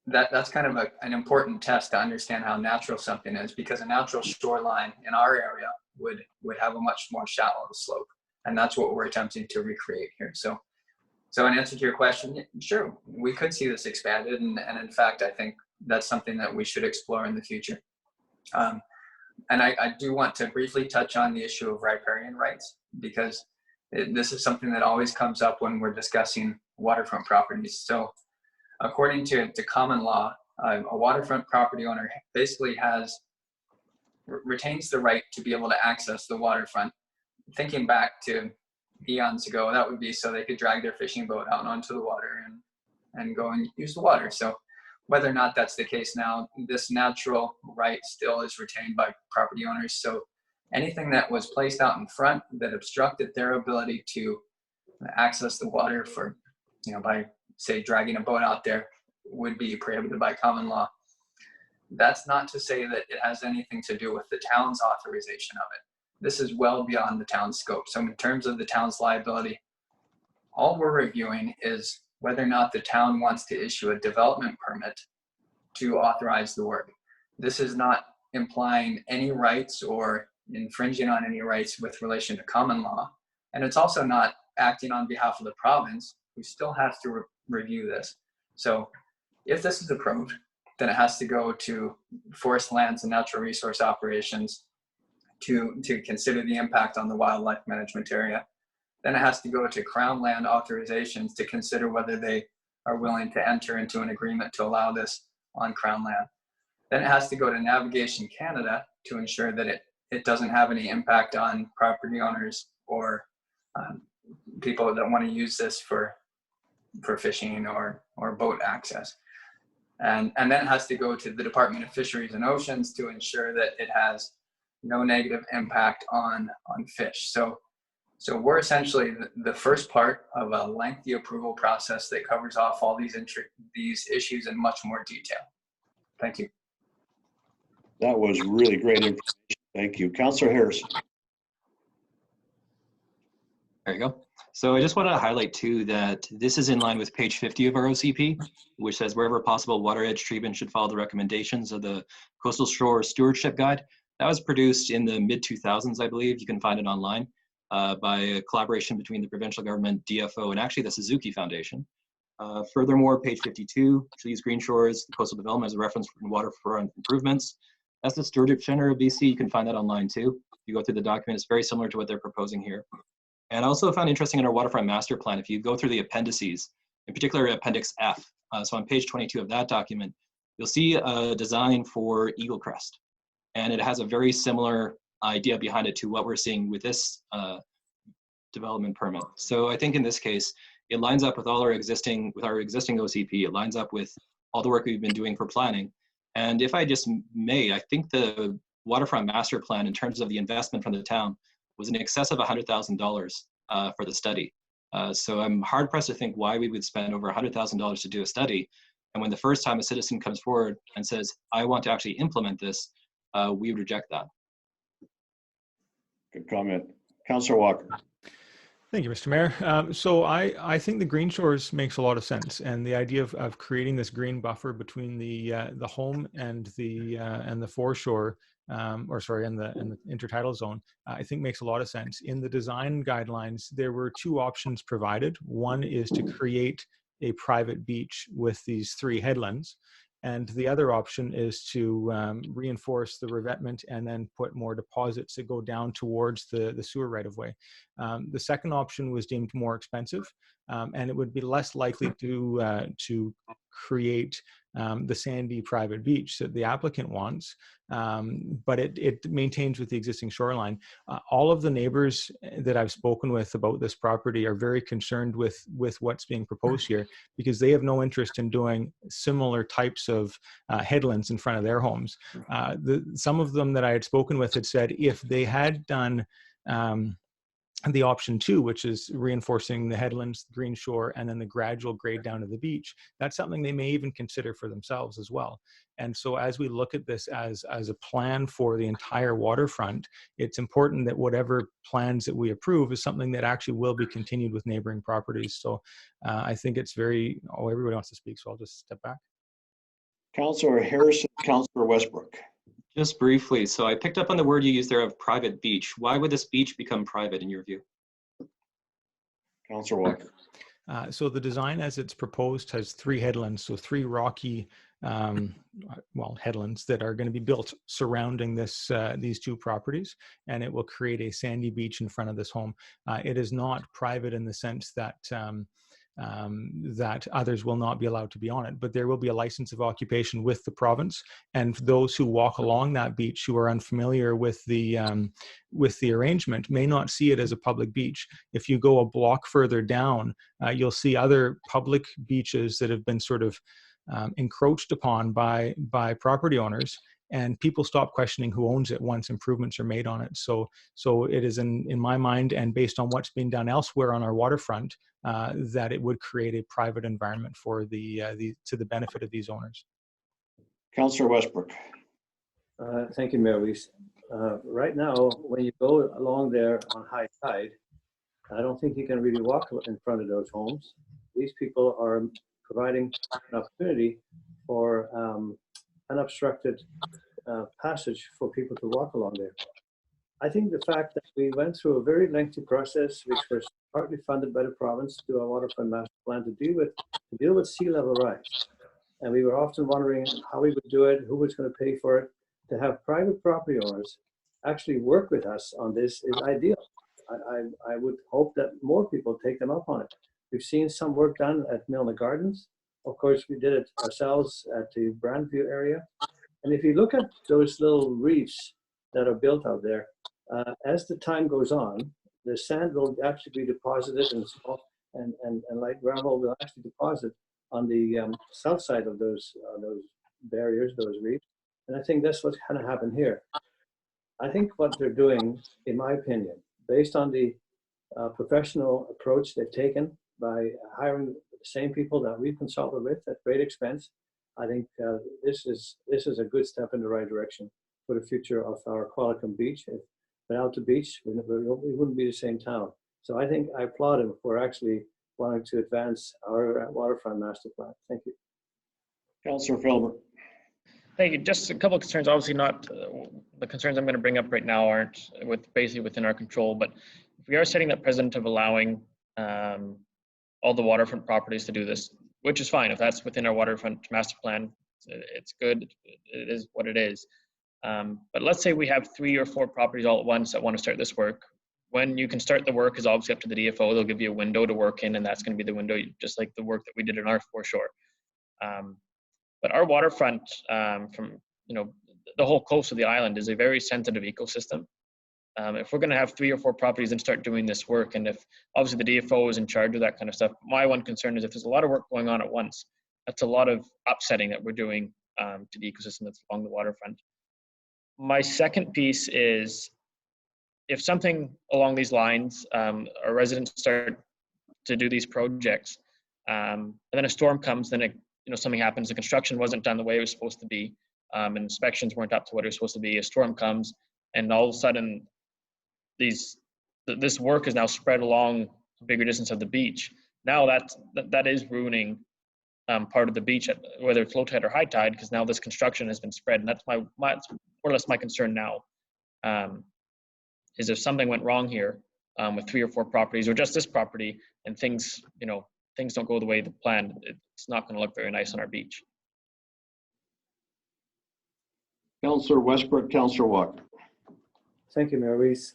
that's kind of an important test to understand how natural something is, because a natural shoreline in our area would have a much more shallow slope, and that's what we're attempting to recreate here. So in answer to your question, sure, we could see this expanded, and in fact, I think that's something that we should explore in the future. And I do want to briefly touch on the issue of riparian rights, because this is something that always comes up when we're discussing waterfront properties. So according to common law, a waterfront property owner basically retains the right to be able to access the waterfront. Thinking back to eons ago, that would be so they could drag their fishing boat out onto the water and go and use the water. So whether or not that's the case now, this natural right still is retained by property owners. So anything that was placed out in front that obstructed their ability to access the water for, by say dragging a boat out there, would be prohibited by common law. That's not to say that it has anything to do with the town's authorization of it. This is well beyond the town's scope. So in terms of the town's liability, all we're reviewing is whether or not the town wants to issue a development permit to authorize the work. This is not implying any rights or infringing on any rights with relation to common law. And it's also not acting on behalf of the province, who still has to review this. So if this is approved, then it has to go to Forest Lands and Natural Resource Operations to consider the impact on the wildlife management area. Then it has to go to Crown Land Authorizations to consider whether they are willing to enter into an agreement to allow this on Crown Land. Then it has to go to Navigation Canada to ensure that it doesn't have any impact on property owners or people that want to use this for fishing or boat access. And then it has to go to the Department of Fisheries and Oceans to ensure that it has no negative impact on fish. So we're essentially the first part of a lengthy approval process that covers off all these issues in much more detail. Thank you. That was really great information. Thank you. Councillor Harris. There you go. So I just want to highlight too that this is in line with page 50 of our OCP, which says wherever possible, water edge treatment should follow the recommendations of the Coastal Shore Stewardship Guide. That was produced in the mid-2000s, I believe. You can find it online by a collaboration between the provincial government, DFO, and actually the Suzuki Foundation. Furthermore, page 52, Trees, Green Shores, the coastal development as a reference for waterfront improvements. That's the Stewardship Center of BC. You can find that online too. If you go through the document, it's very similar to what they're proposing here. And I also found interesting in our waterfront master plan, if you go through the appendices, in particular Appendix F, so on page 22 of that document, you'll see a design for Eaglecrest. And it has a very similar idea behind it to what we're seeing with this development permit. So I think in this case, it lines up with our existing OCP. It lines up with all the work we've been doing for planning. And if I just may, I think the waterfront master plan in terms of the investment from the town was in excess of $100,000 for the study. So I'm hard pressed to think why we would spend over $100,000 to do a study. And when the first time a citizen comes forward and says, I want to actually implement this, we would reject that. Good comment. Councillor Walker. Thank you, Mr. Mayor. So I think the Green Shores makes a lot of sense, and the idea of creating this green buffer between the home and the foreshore, and the intertidal zone, I think makes a lot of sense. In the design guidelines, there were two options provided. One is to create a private beach with these 3 headlands. And the other option is to reinforce the revetment and then put more deposits that go down towards the sewer right-of-way. The second option was deemed more expensive, and it would be less likely to create the sandy private beach that the applicant wants, but it maintains with the existing shoreline. All of the neighbors that I've spoken with about this property are very concerned with what's being proposed here, because they have no interest in doing similar types of headlands in front of their homes. Some of them that I had spoken with had said if they had done the option 2, which is reinforcing the headlands, the green shore, and then the gradual grade down to the beach, that's something they may even consider for themselves as well. And so as we look at this as a plan for the entire waterfront, it's important that whatever plans that we approve is something that actually will be continued with neighboring properties. So I think it's everybody wants to speak, so I'll just step back. Councillor Harrison, Councillor Westbrook. Just briefly, so I picked up on the word you used there of private beach. Why would this beach become private in your view? Councillor Walker. So the design as it's proposed has 3 headlands, so 3 rocky, well, headlands that are going to be built surrounding this these 2 properties, and it will create a sandy beach in front of this home. It is not private in the sense that that others will not be allowed to be on it, but there will be a license of occupation with the province, and those who walk along that beach who are unfamiliar with the arrangement may not see it as a public beach. If you go a block further down, you'll see other public beaches that have been sort of encroached upon by property owners, and people stop questioning who owns it once improvements are made on it. So it is in my mind, and based on what's being done elsewhere on our waterfront, that it would create a private environment for to the benefit of these owners. Councillor Westbrook. Thank you, Mayor Wiese. Right now, when you go along there on high tide, I don't think you can really walk in front of those homes. These people are providing an opportunity for unobstructed passage for people to walk along there. I think the fact that we went through a very lengthy process, which was partly funded by the province to a waterfront master plan to deal with sea level rise, and we were often wondering how we would do it, who was going to pay for it. To have private property owners actually work with us on this is ideal. I would hope that more people take them up on it. We've seen some work done at Milner Gardens. Of course, we did it ourselves at the Brandview area. And if you look at those little reefs that are built out there, as the time goes on, the sand will actually be deposited and light gravel will actually deposit on the south side of those barriers, those reefs. And I think that's what's going to happen here. I think what they're doing, in my opinion, based on the professional approach they've taken by hiring the same people that we've consulted with at great expense, I think this is a good step in the right direction for the future of our Qualicum Beach. If without the beach, we wouldn't be the same town. So I think I applaud him for actually wanting to advance our waterfront master plan. Thank you. Councillor Filmer. Thank you. Just a couple of concerns. Obviously, not the concerns I'm going to bring up right now aren't basically within our control. But if we are setting that precedent of allowing all the waterfront properties to do this, which is fine if that's within our waterfront master plan, it's good. It is what it is. But let's say we have 3 or 4 properties all at once that want to start this work. When you can start the work is obviously up to the DFO. They'll give you a window to work in, and that's going to be the window, just like the work that we did in our foreshore. But our waterfront, from the whole coast of the island, is a very sensitive ecosystem. If we're going to have 3 or 4 properties and start doing this work, and if obviously the DFO is in charge of that kind of stuff, my one concern is if there's a lot of work going on at once, that's a lot of upsetting that we're doing to the ecosystem that's along the waterfront. My second piece is if something along these lines, our residents start to do these projects, and then a storm comes, then something happens, the construction wasn't done the way it was supposed to be, and inspections weren't up to what it was supposed to be, a storm comes, and all of a sudden this work is now spread along a bigger distance of the beach. Now that is ruining part of the beach, whether it's low tide or high tide, because now this construction has been spread, and that's more or less my concern now. Is if something went wrong here with 3 or 4 properties, or just this property, and things don't go the way the planned, it's not going to look very nice on our beach. Councillor Westbrook, Councillor Walker. Thank you, Mayor Wiese.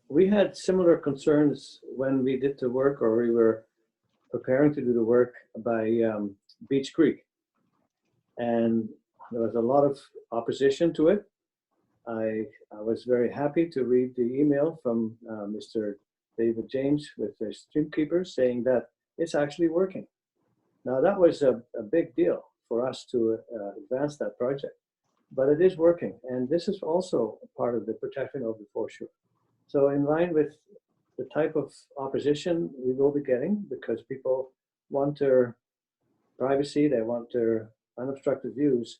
We had similar concerns when we did the work, or we were preparing to do the work by Beach Creek. And there was a lot of opposition to it. I was very happy to read the email from Mr. David James with the streamkeepers saying that it's actually working. Now that was a big deal for us to advance that project, but it is working. And this is also part of the protection of the foreshore. So in line with the type of opposition we will be getting, because people want their privacy, they want their unobstructed views,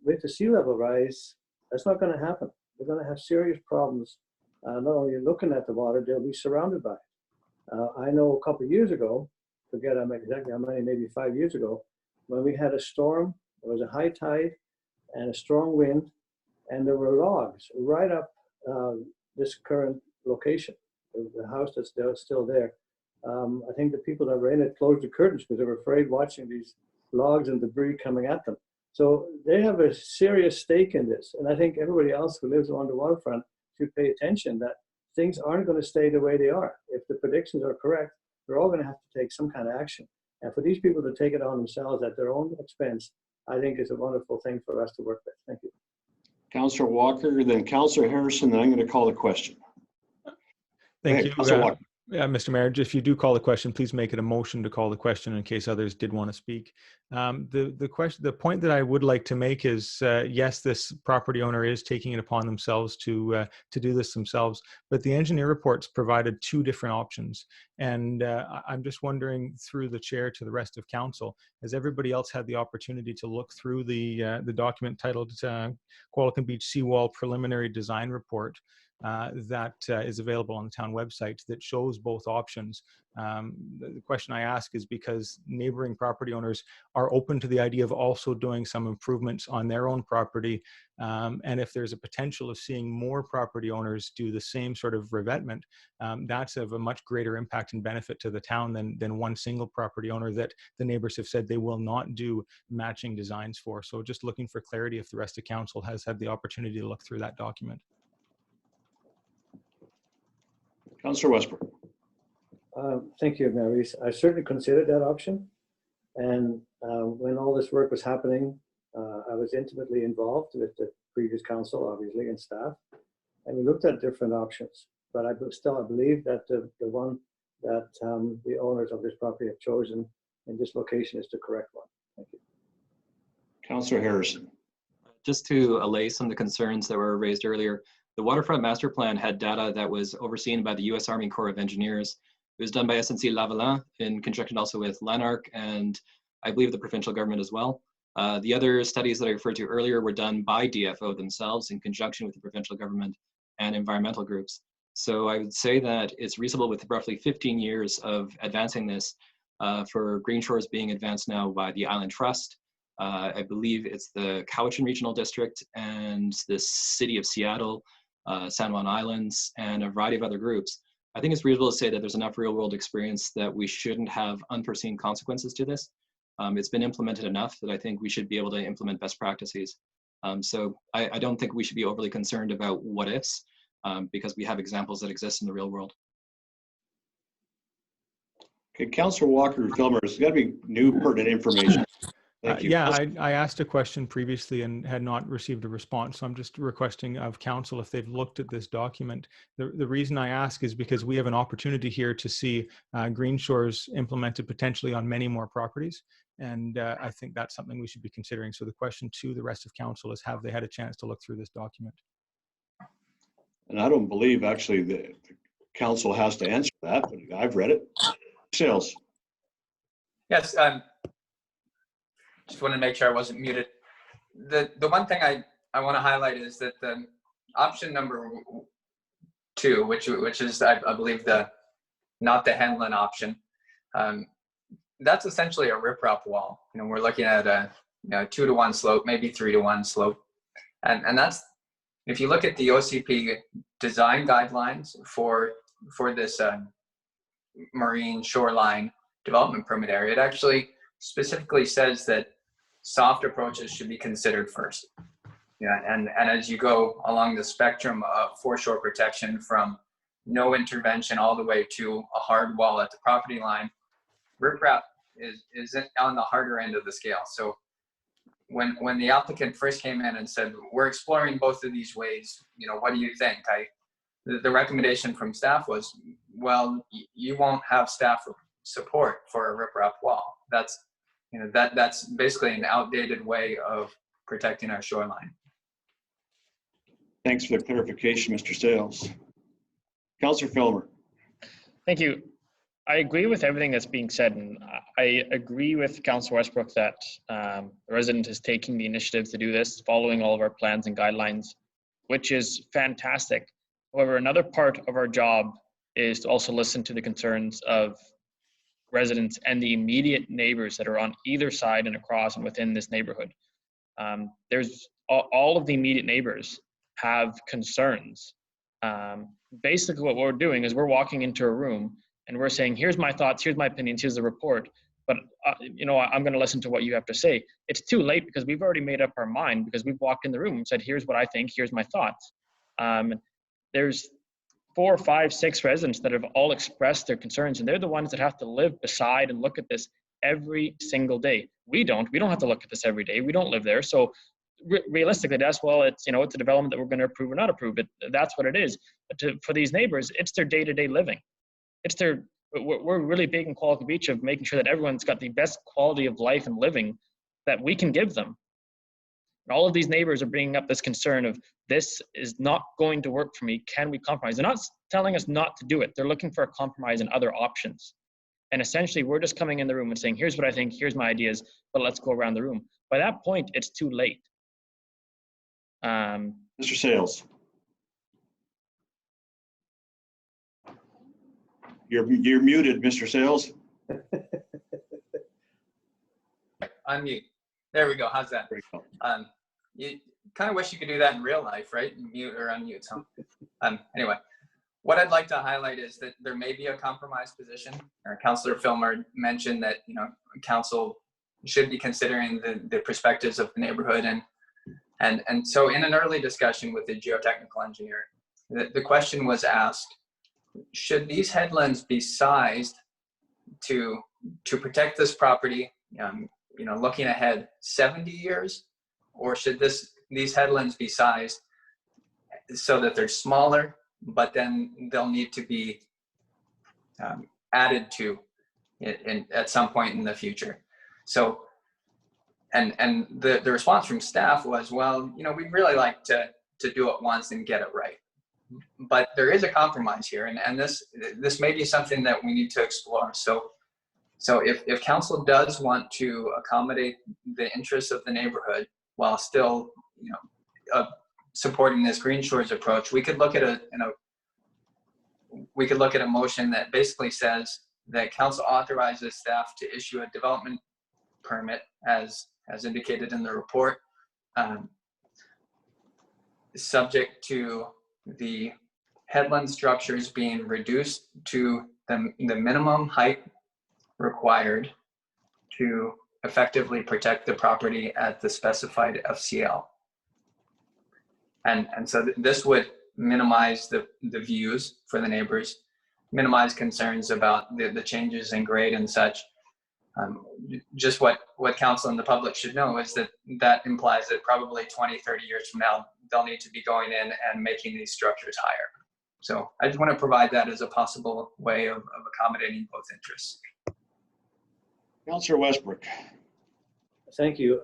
with the sea level rise, that's not going to happen. They're going to have serious problems. Not only looking at the water, they'll be surrounded by it. I know a couple of years ago, forget exactly how many, maybe 5 years ago, when we had a storm There was a high tide and a strong wind, and there were logs right up this current location, the house that's still there. I think the people that were in it closed the curtains because they were afraid watching these logs and debris coming at them. So they have a serious stake in this. And I think everybody else who lives along the waterfront should pay attention that things aren't going to stay the way they are. If the predictions are correct, they're all going to have to take some kind of action. And for these people to take it on themselves at their own expense, I think is a wonderful thing for us to work with. Thank you. Councillor Walker, then Councillor Harrison, then I'm going to call the question. Thank you. Councillor Walker. Mr. Mayor, if you do call the question, please make it a motion to call the question in case others did want to speak. The point that I would like to make is, yes, this property owner is taking it upon themselves to do this themselves, but the engineer reports provided two different options. And I'm just wondering, through the chair to the rest of council, has everybody else had the opportunity to look through the document titled Qualicum Beach Seawall Preliminary Design Report? That is available on the town website that shows both options. The question I ask is because neighboring property owners are open to the idea of also doing some improvements on their own property. And if there's a potential of seeing more property owners do the same sort of revetment, that's of a much greater impact and benefit to the town than one single property owner that the neighbors have said they will not do matching designs for. So just looking for clarity if the rest of council has had the opportunity to look through that document. Councillor Westbrook. Thank you, Mayor Wiese. I certainly considered that option. And when all this work was happening, I was intimately involved with the previous council, obviously, and staff. And we looked at different options. But I believe that the one that the owners of this property have chosen in this location is the correct one. Thank you. Councillor Harrison. Just to allay some of the concerns that were raised earlier, the Waterfront Master Plan had data that was overseen by the U.S. Army Corps of Engineers. It was done by SNC-Lavalin in conjunction also with Lanark and I believe the provincial government as well. The other studies that I referred to earlier were done by DFO themselves in conjunction with the provincial government and environmental groups. So I would say that it's reasonable with roughly 15 years of advancing this for Green Shores being advanced now by the Island Trust. I believe it's the Cowichan Regional District and the City of Seattle, San Juan Islands, and a variety of other groups. I think it's reasonable to say that there's enough real world experience that we shouldn't have unforeseen consequences to this. It's been implemented enough that I think we should be able to implement best practices. So I don't think we should be overly concerned about what ifs because we have examples that exist in the real world. Okay, Councillor Walker-Filmer, there's got to be new pertinent information. Thank you. Yeah, I asked a question previously and had not received a response. So I'm just requesting of council if they've looked at this document. The reason I ask is because we have an opportunity here to see Green Shores implemented potentially on many more properties. And I think that's something we should be considering. So the question to the rest of council is, have they had a chance to look through this document? And I don't believe actually the council has to answer that, but I've read it. Sales. Yes. Just wanted to make sure I wasn't muted. The one thing I want to highlight is that the option number 2, which is I believe not the Henlin option, that's essentially a riprap wall. You know, we're looking at a 2-to-1 slope, maybe 3-to-1 slope, and that's, if you look at the OCP design guidelines for this marine shoreline development permit area, it actually specifically says that soft approaches should be considered first. Yeah, and as you go along the spectrum of foreshore protection from no intervention all the way to a hard wall at the property line, riprap is on the harder end of the scale. So when the applicant first came in and said, we're exploring both of these ways, what do you think? The recommendation from staff was, well, you won't have staff support for a riprap wall. That's basically an outdated way of protecting our shoreline. Thanks for the clarification, Mr. Sales. Councillor Filmer. Thank you. I agree with everything that's being said, and I agree with Councillor Westbrook that the resident is taking the initiative to do this, following all of our plans and guidelines, which is fantastic. However, another part of our job is to also listen to the concerns of residents and the immediate neighbors that are on either side and across and within this neighborhood. There's all of the immediate neighbors have concerns. Basically what we're doing is we're walking into a room and we're saying, here's my thoughts, here's my opinions, here's the report, but you know, I'm going to listen to what you have to say. It's too late because we've already made up our mind, because we've walked in the room and said, here's what I think, here's my thoughts. There's 4, 5, 6 residents that have all expressed their concerns, and they're the ones that have to live beside and look at this every single day. We don't have to look at this every day. We don't live there. So realistically, that's, well, it's, you know, it's a development that we're going to approve or not approve. That's what it is. But for these neighbors, it's their day-to-day living. We're really big in Quality Beach of making sure that everyone's got the best quality of life and living that we can give them. And all of these neighbors are bringing up this concern of, this is not going to work for me. Can we compromise? They're not telling us not to do it. They're looking for a compromise and other options. And essentially, we're just coming in the room and saying, here's what I think, here's my ideas, but let's go around the room. By that point, it's too late. Mr. Sales. You're muted, Mr. Sales. Unmute. There we go. How's that? You kind of wish you could do that in real life, right? Mute or unmute. So, anyway, what I'd like to highlight is that there may be a compromise position. Councillor Filmer mentioned that, you know, council should be considering the perspectives of the neighborhood, and so in an early discussion with the geotechnical engineer, the question was asked: should these headlands be sized to protect this property? You know, looking ahead 70 years, or should these headlands be sized so that they're smaller, but then they'll need to be added to at some point in the future? So, and the response from staff was, well, you know, we'd really like to do it once and get it right, but there is a compromise here, and this may be something that we need to explore. So if council does want to accommodate the interests of the neighborhood while still, you know, supporting this Green Shores approach, we could look at a motion that basically says that council authorizes staff to issue a development permit as indicated in the report, subject to the headland structures being reduced to the minimum height required to effectively protect the property at the specified FCL. And so this would minimize the views for the neighbors, minimize concerns about the changes in grade and such. Just what council and the public should know is that implies that probably 20, 30 years from now, they'll need to be going in and making these structures higher. So I just want to provide that as a possible way of accommodating both interests. Councillor Westbrook. Thank you.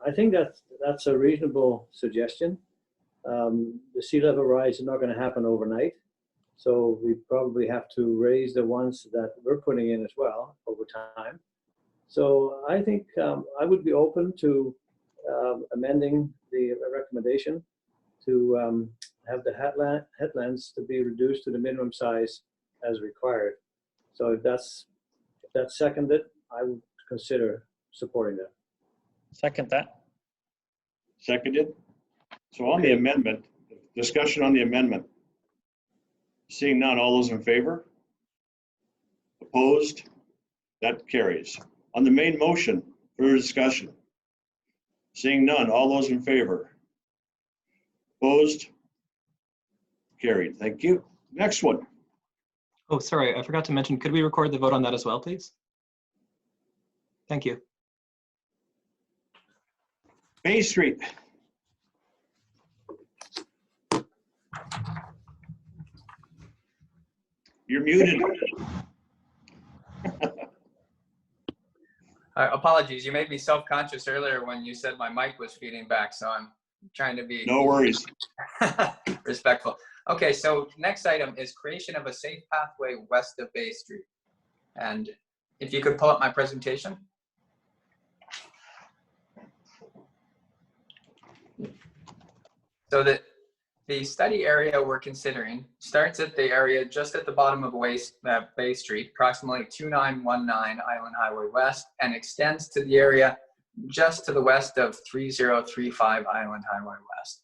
I think that's a reasonable suggestion. The sea level rise is not going to happen overnight, so we probably have to raise the ones that we're putting in as well over time. So I think I would be open to amending the recommendation to have the headlands to be reduced to the minimum size as required. So if that's seconded, I would consider supporting that. Second that. Seconded. So on the amendment, discussion on the amendment. Seeing none, all those in favor? Opposed? That carries. On the main motion, further discussion. Seeing none, all those in favor? Opposed? Carried. Thank you. Next one. Oh, sorry, I forgot to mention, could we record the vote on that as well, please? Thank you. Bay Street. You're muted. Apologies, you made me self-conscious earlier when you said my mic was feeding back, so I'm trying to be No worries. respectful. Okay, so next item is creation of a safe pathway west of Bay Street. And if you could pull up my presentation. So the study area we're considering starts at the area just at the bottom of Bay Street, approximately 2919 Island Highway West, and extends to the area just to the west of 3035 Island Highway West.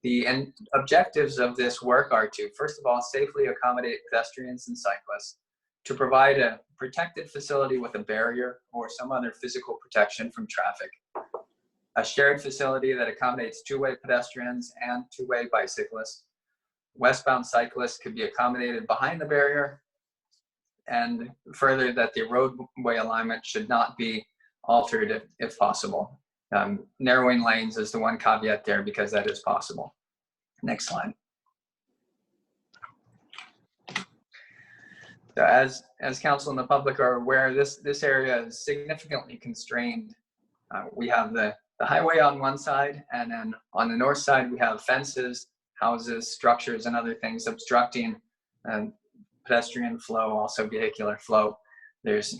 The objectives of this work are to, first of all, safely accommodate pedestrians and cyclists, to provide a protected facility with a barrier or some other physical protection from traffic, a shared facility that accommodates two-way pedestrians and two-way bicyclists. Westbound cyclists could be accommodated behind the barrier, and further that the roadway alignment should not be altered if possible. Narrowing lanes is the one caveat there because that is possible. Next slide. So as council and the public are aware, this area is significantly constrained. We have the highway on one side, and then on the north side we have fences, houses, structures, and other things obstructing pedestrian flow, also vehicular flow. There's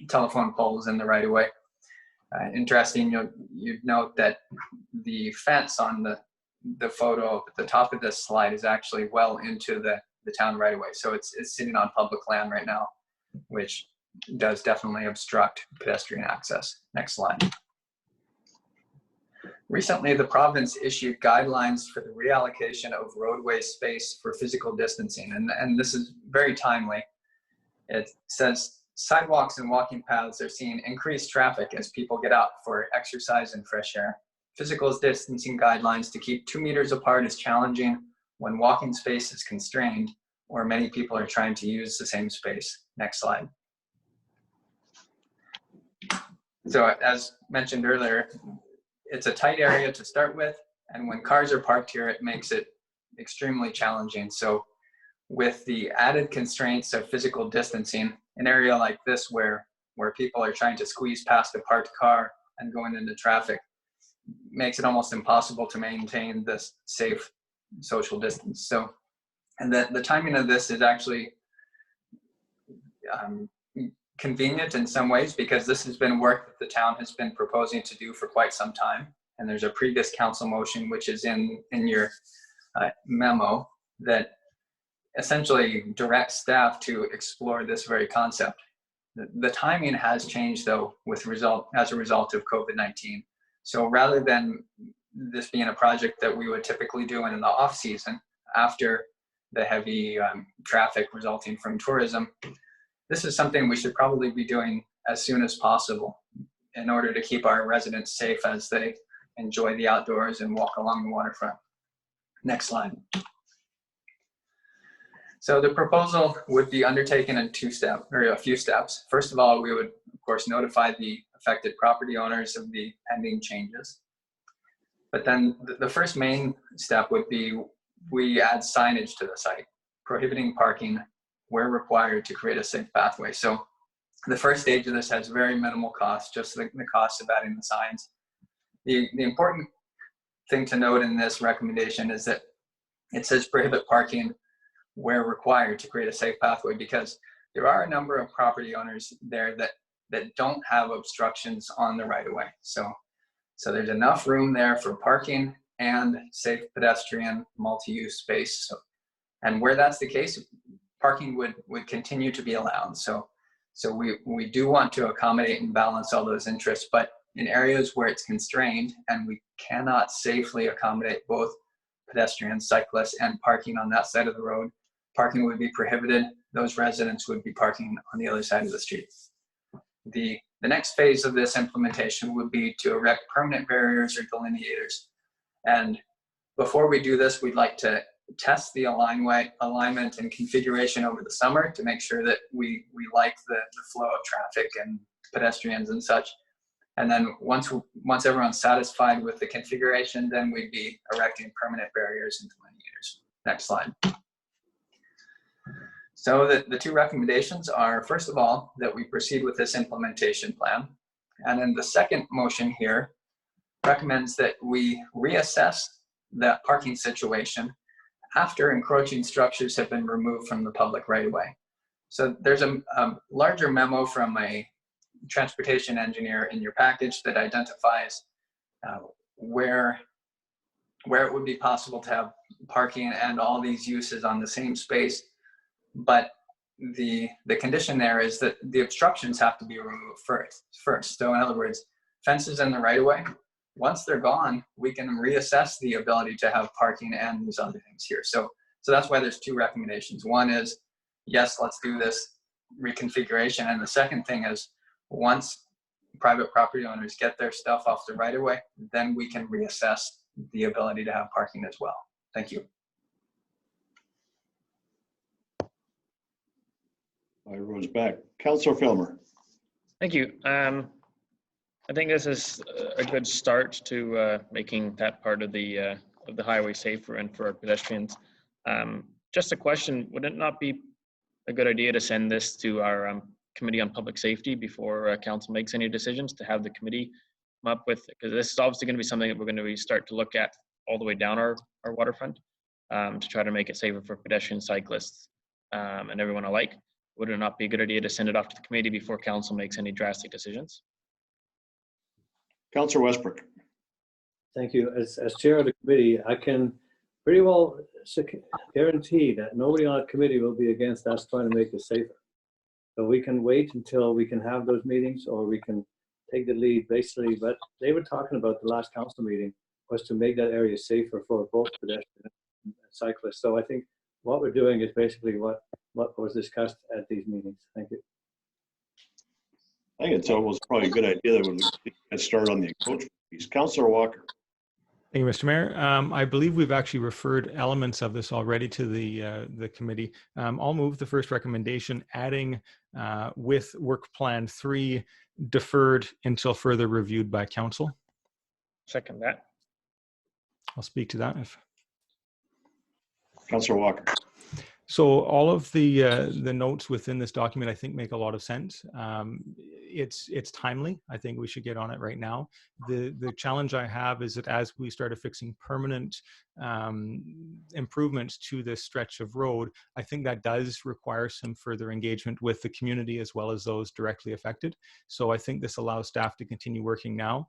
telephone poles in the right of way. Interesting, you'd note that the fence on the photo at the top of this slide is actually well into the town right away. So it's sitting on public land right now, which does definitely obstruct pedestrian access. Next slide. Recently, the province issued guidelines for the reallocation of roadway space for physical distancing, and this is very timely. It says sidewalks and walking paths are seeing increased traffic as people get out for exercise and fresh air. Physical distancing guidelines to keep 2 meters apart is challenging when walking space is constrained or many people are trying to use the same space. Next slide. So as mentioned earlier, it's a tight area to start with, and when cars are parked here, it makes it extremely challenging. So with the added constraints of physical distancing, an area like this where people are trying to squeeze past a parked car and going into traffic makes it almost impossible to maintain this safe social distance. So, and the timing of this is actually convenient in some ways, because this has been work that the town has been proposing to do for quite some time. And there's a previous council motion, which is in your memo, that essentially directs staff to explore this very concept. The timing has changed though as a result of COVID-19. So rather than this being a project that we would typically do in the off season after the heavy traffic resulting from tourism, this is something we should probably be doing as soon as possible in order to keep our residents safe as they enjoy the outdoors and walk along the waterfront. Next slide. So the proposal would be undertaken in a few steps. First of all, we would of course notify the affected property owners of the pending changes. But then the first main step would be we add signage to the site, prohibiting parking where required to create a safe pathway. So the first stage of this has very minimal cost, just the cost of adding the signs. The important thing to note in this recommendation is that it says prohibit parking where required to create a safe pathway, because there are a number of property owners there that don't have obstructions on the right of way. So there's enough room there for parking and safe pedestrian multi-use space. And where that's the case, parking would continue to be allowed. So we do want to accommodate and balance all those interests, but in areas where it's constrained and we cannot safely accommodate both pedestrians, cyclists, and parking on that side of the road, parking would be prohibited. Those residents would be parking on the other side of the street. The next phase of this implementation would be to erect permanent barriers or delineators. And before we do this, we'd like to test the alignment and configuration over the summer to make sure that we like the flow of traffic and pedestrians and such. And then once everyone's satisfied with the configuration, then we'd be erecting permanent barriers and delineators. Next slide. So the two recommendations are, first of all, that we proceed with this implementation plan. And then the second motion here recommends that we reassess that parking situation after encroaching structures have been removed from the public right-of-way. So there's a larger memo from a transportation engineer in your package that identifies where it would be possible to have parking and all these uses on the same space. But the condition there is that the obstructions have to be removed first. So in other words, fences in the right of way, once they're gone, we can reassess the ability to have parking and these other things here. So that's why there's two recommendations. One is, yes, let's do this reconfiguration. And the second thing is, once private property owners get their stuff off the right of way, then we can reassess the ability to have parking as well. Thank you. Everyone's back. Councillor Filmer. Thank you. I think this is a good start to making that part of the highway safer and for our pedestrians. Just a question, would it not be a good idea to send this to our Committee on Public Safety before council makes any decisions, to have the committee come up with, because this is obviously going to be something that we're going to start to look at all the way down our waterfront, to try to make it safer for pedestrians, cyclists, and everyone alike. Would it not be a good idea to send it off to the committee before council makes any drastic decisions? Councillor Westbrook. Thank you. As chair of the committee, I can pretty well guarantee that nobody on a committee will be against us trying to make it safer. So we can wait until we can have those meetings, or we can take the lead basically. But they were talking about the last council meeting was to make that area safer for both pedestrians and cyclists. So I think what we're doing is basically what was discussed at these meetings. Thank you. I think it's almost probably a good idea that when we get started on the encroachment piece. Councillor Walker. Thank you, Mr. Mayor. I believe we've actually referred elements of this already to the committee. I'll move the first recommendation, adding with Work Plan 3 deferred until further reviewed by council. Second that. I'll speak to that. Councillor Walker. So all of the notes within this document, I think, make a lot of sense. It's timely. I think we should get on it right now. The challenge I have is that as we start affixing permanent improvements to this stretch of road, I think that does require some further engagement with the community as well as those directly affected. So I think this allows staff to continue working now.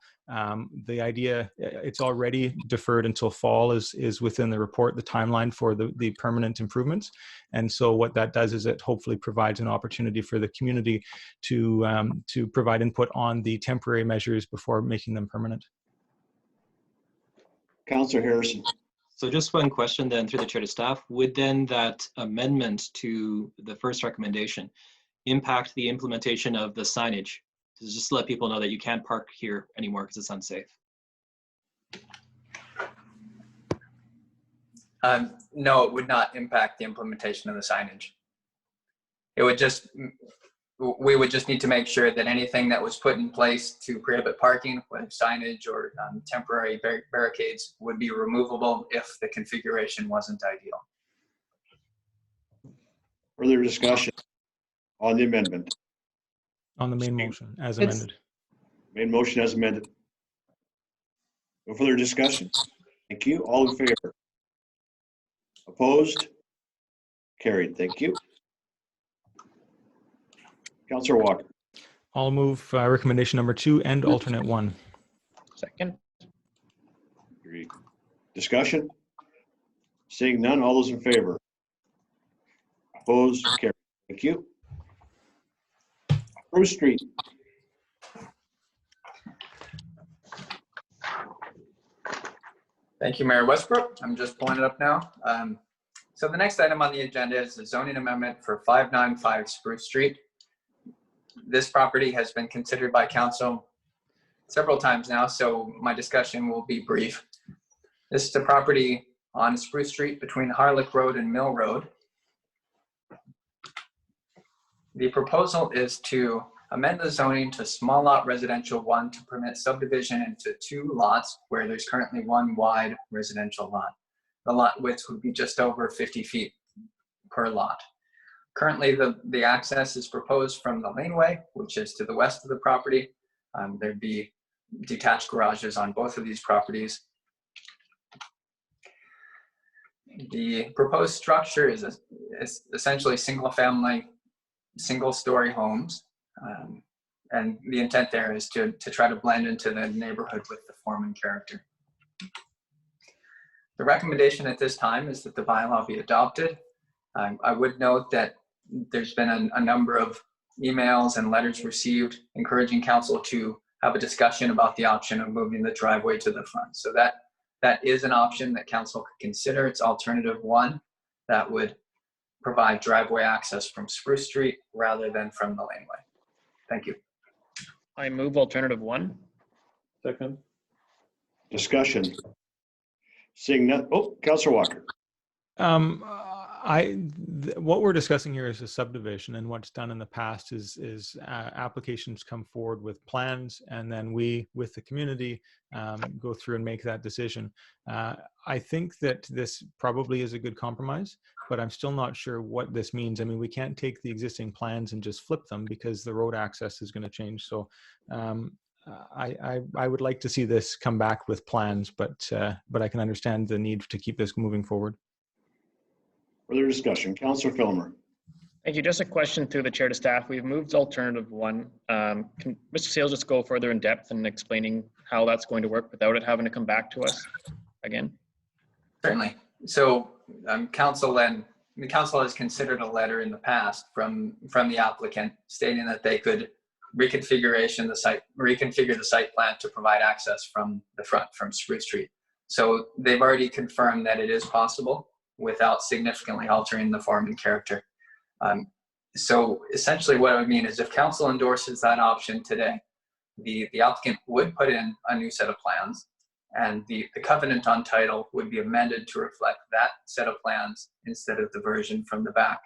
The idea, it's already deferred until fall, is within the report, the timeline for the permanent improvements. And so what that does is it hopefully provides an opportunity for the community to provide input on the temporary measures before making them permanent. Councillor Harrison. So just one question then through the chair to staff. Would then that amendment to the first recommendation impact the implementation of the signage? Just to let people know that you can't park here anymore because it's unsafe. No, it would not impact the implementation of the signage. It would just, we would just need to make sure that anything that was put in place to prohibit parking, whether signage or temporary barricades, would be removable if the configuration wasn't ideal. Further discussion on the amendment. On the main motion as amended. Main motion as amended. No further discussion. Thank you. All in favor? Opposed? Carried. Thank you. Councillor Walker. I'll move recommendation number 2 and alternate 1. Second. Agreed. Discussion? Seeing none, all those in favor? Opposed? Carried. Thank you. Spruce Street. Thank you, Mayor Westbrook. I'm just pulling it up now. So the next item on the agenda is the zoning amendment for 595 Spruce Street. This property has been considered by council several times now, so my discussion will be brief. This is a property on Spruce Street between Harlech Road and Mill Road. The proposal is to amend the zoning to small lot residential 1 to permit subdivision into 2 lots where there's currently 1 wide residential lot. The lot width would be just over 50 feet per lot. Currently, the access is proposed from the laneway, which is to the west of the property. There'd be detached garages on both of these properties. The proposed structure is essentially single-family, single-story homes. And the intent there is to try to blend into the neighborhood with the form and character. The recommendation at this time is that the bylaw be adopted. I would note that there's been a number of emails and letters received encouraging council to have a discussion about the option of moving the driveway to the front. So that is an option that council could consider. It's alternative 1 that would provide driveway access from Spruce Street rather than from the laneway. Thank you. I move alternative 1. Second. Discussion. Seeing none. Oh, Councillor Walker. What we're discussing here is a subdivision, and what's done in the past is applications come forward with plans, and then we, with the community, go through and make that decision. I think that this probably is a good compromise, but I'm still not sure what this means. I mean, we can't take the existing plans and just flip them because the road access is going to change. So I would like to see this come back with plans, but I can understand the need to keep this moving forward. Further discussion. Councillor Filmer. Thank you. Just a question through the chair to staff. We've moved alternative 1. Can Mr. Sales just go further in depth in explaining how that's going to work without it having to come back to us again? Certainly. So council has considered a letter in the past from the applicant stating that they could reconfigure the site plan to provide access from the front, from Spruce Street. So they've already confirmed that it is possible without significantly altering the form and character. So essentially what it would mean is if council endorses that option today, the applicant would put in a new set of plans, and the covenant on title would be amended to reflect that set of plans instead of the version from the back.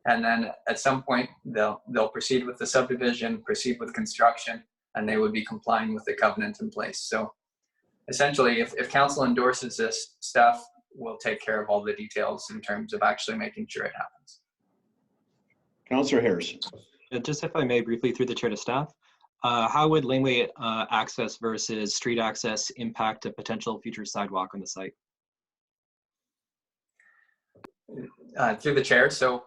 And then at some point, they'll proceed with the subdivision, proceed with construction, and they would be complying with the covenant in place. So essentially, if council endorses this, staff will take care of all the details in terms of actually making sure it happens. Councillor Harrison. Just if I may briefly through the chair to staff, how would laneway access versus street access impact a potential future sidewalk on the site? Through the chair, so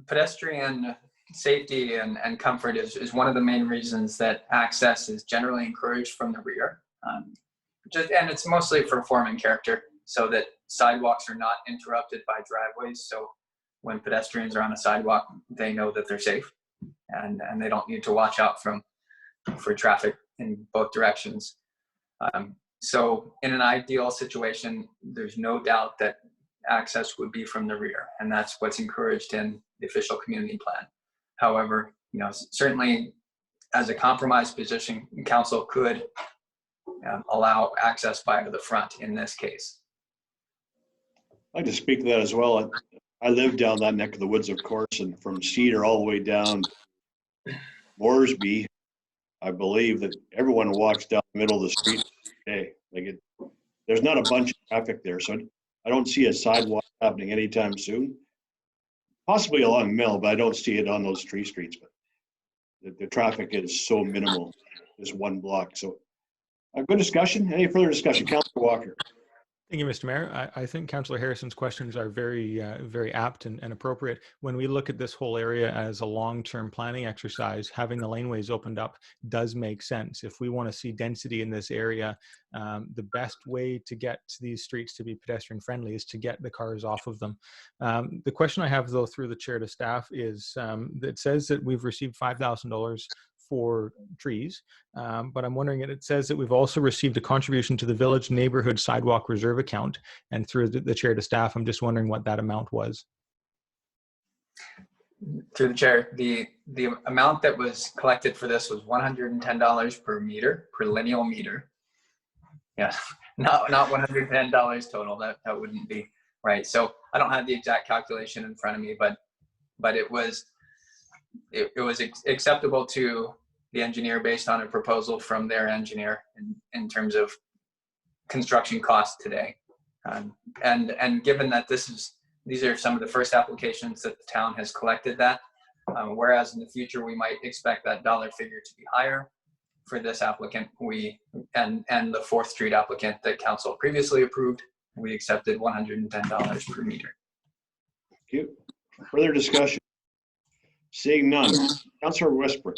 pedestrian safety and comfort is one of the main reasons that access is generally encouraged from the rear. And it's mostly for form and character, so that sidewalks are not interrupted by driveways. So when pedestrians are on a sidewalk, they know that they're safe, and they don't need to watch out for traffic in both directions. So in an ideal situation, there's no doubt that access would be from the rear, and that's what's encouraged in the official community plan. However, certainly as a compromise position, council could allow access via the front in this case. I'd like to speak to that as well. I live down that neck of the woods, of course, and from Cedar all the way down Moresby, I believe that everyone walks down the middle of the street today. There's not a bunch of traffic there, so I don't see a sidewalk happening anytime soon. Possibly along Mill, but I don't see it on those tree streets. But the traffic is so minimal, just one block. So a good discussion. Any further discussion? Councillor Walker. Thank you, Mr. Mayor. I think Councillor Harrison's questions are very, very apt and appropriate. When we look at this whole area as a long-term planning exercise, having the laneways opened up does make sense. If we want to see density in this area, the best way to get these streets to be pedestrian friendly is to get the cars off of them. The question I have, though, through the chair to staff is, it says that we've received $5,000 for trees, but I'm wondering, it says that we've also received a contribution to the Village Neighborhood Sidewalk Reserve account, and through the chair to staff, I'm just wondering what that amount was. Through the chair, the amount that was collected for this was $110 per meter, per lineal meter. Yeah, not $110 total. That wouldn't be right. So I don't have the exact calculation in front of me, but it was acceptable to the engineer based on a proposal from their engineer in terms of construction costs today. And given that these are some of the first applications that the town has collected that, whereas in the future we might expect that dollar figure to be higher. For this applicant, and the 4th Street applicant that council previously approved, we accepted $110 per meter. Thank you. Further discussion? Seeing none. Councillor Westbrook.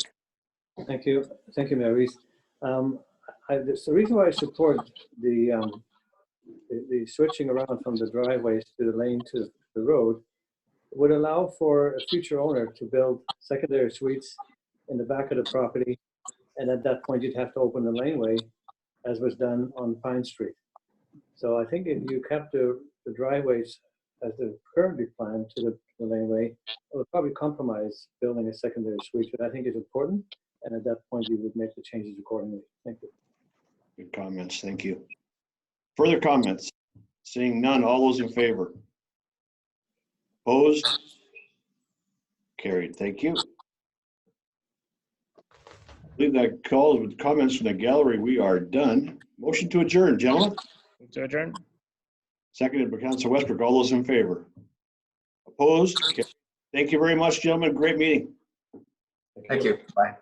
Thank you, Mayor Wiese. The reason why I support the switching around from the driveways to the lane to the road would allow for a future owner to build secondary suites in the back of the property And at that point, you'd have to open the laneway, as was done on Pine Street. So I think if you kept the driveways as they're currently planned to the laneway, it would probably compromise building a secondary suite, but I think it's important. And at that point, you would make the changes accordingly. Thank you. Good comments. Thank you. Further comments? Seeing none, all those in favor? Opposed? Carried. Thank you. I believe that calls with comments from the gallery. We are done. Motion to adjourn, gentlemen. Move to adjourn. Seconded by Councilor Westbrook. All those in favor? Opposed? Thank you very much, gentlemen. Great meeting. Thank you. Bye.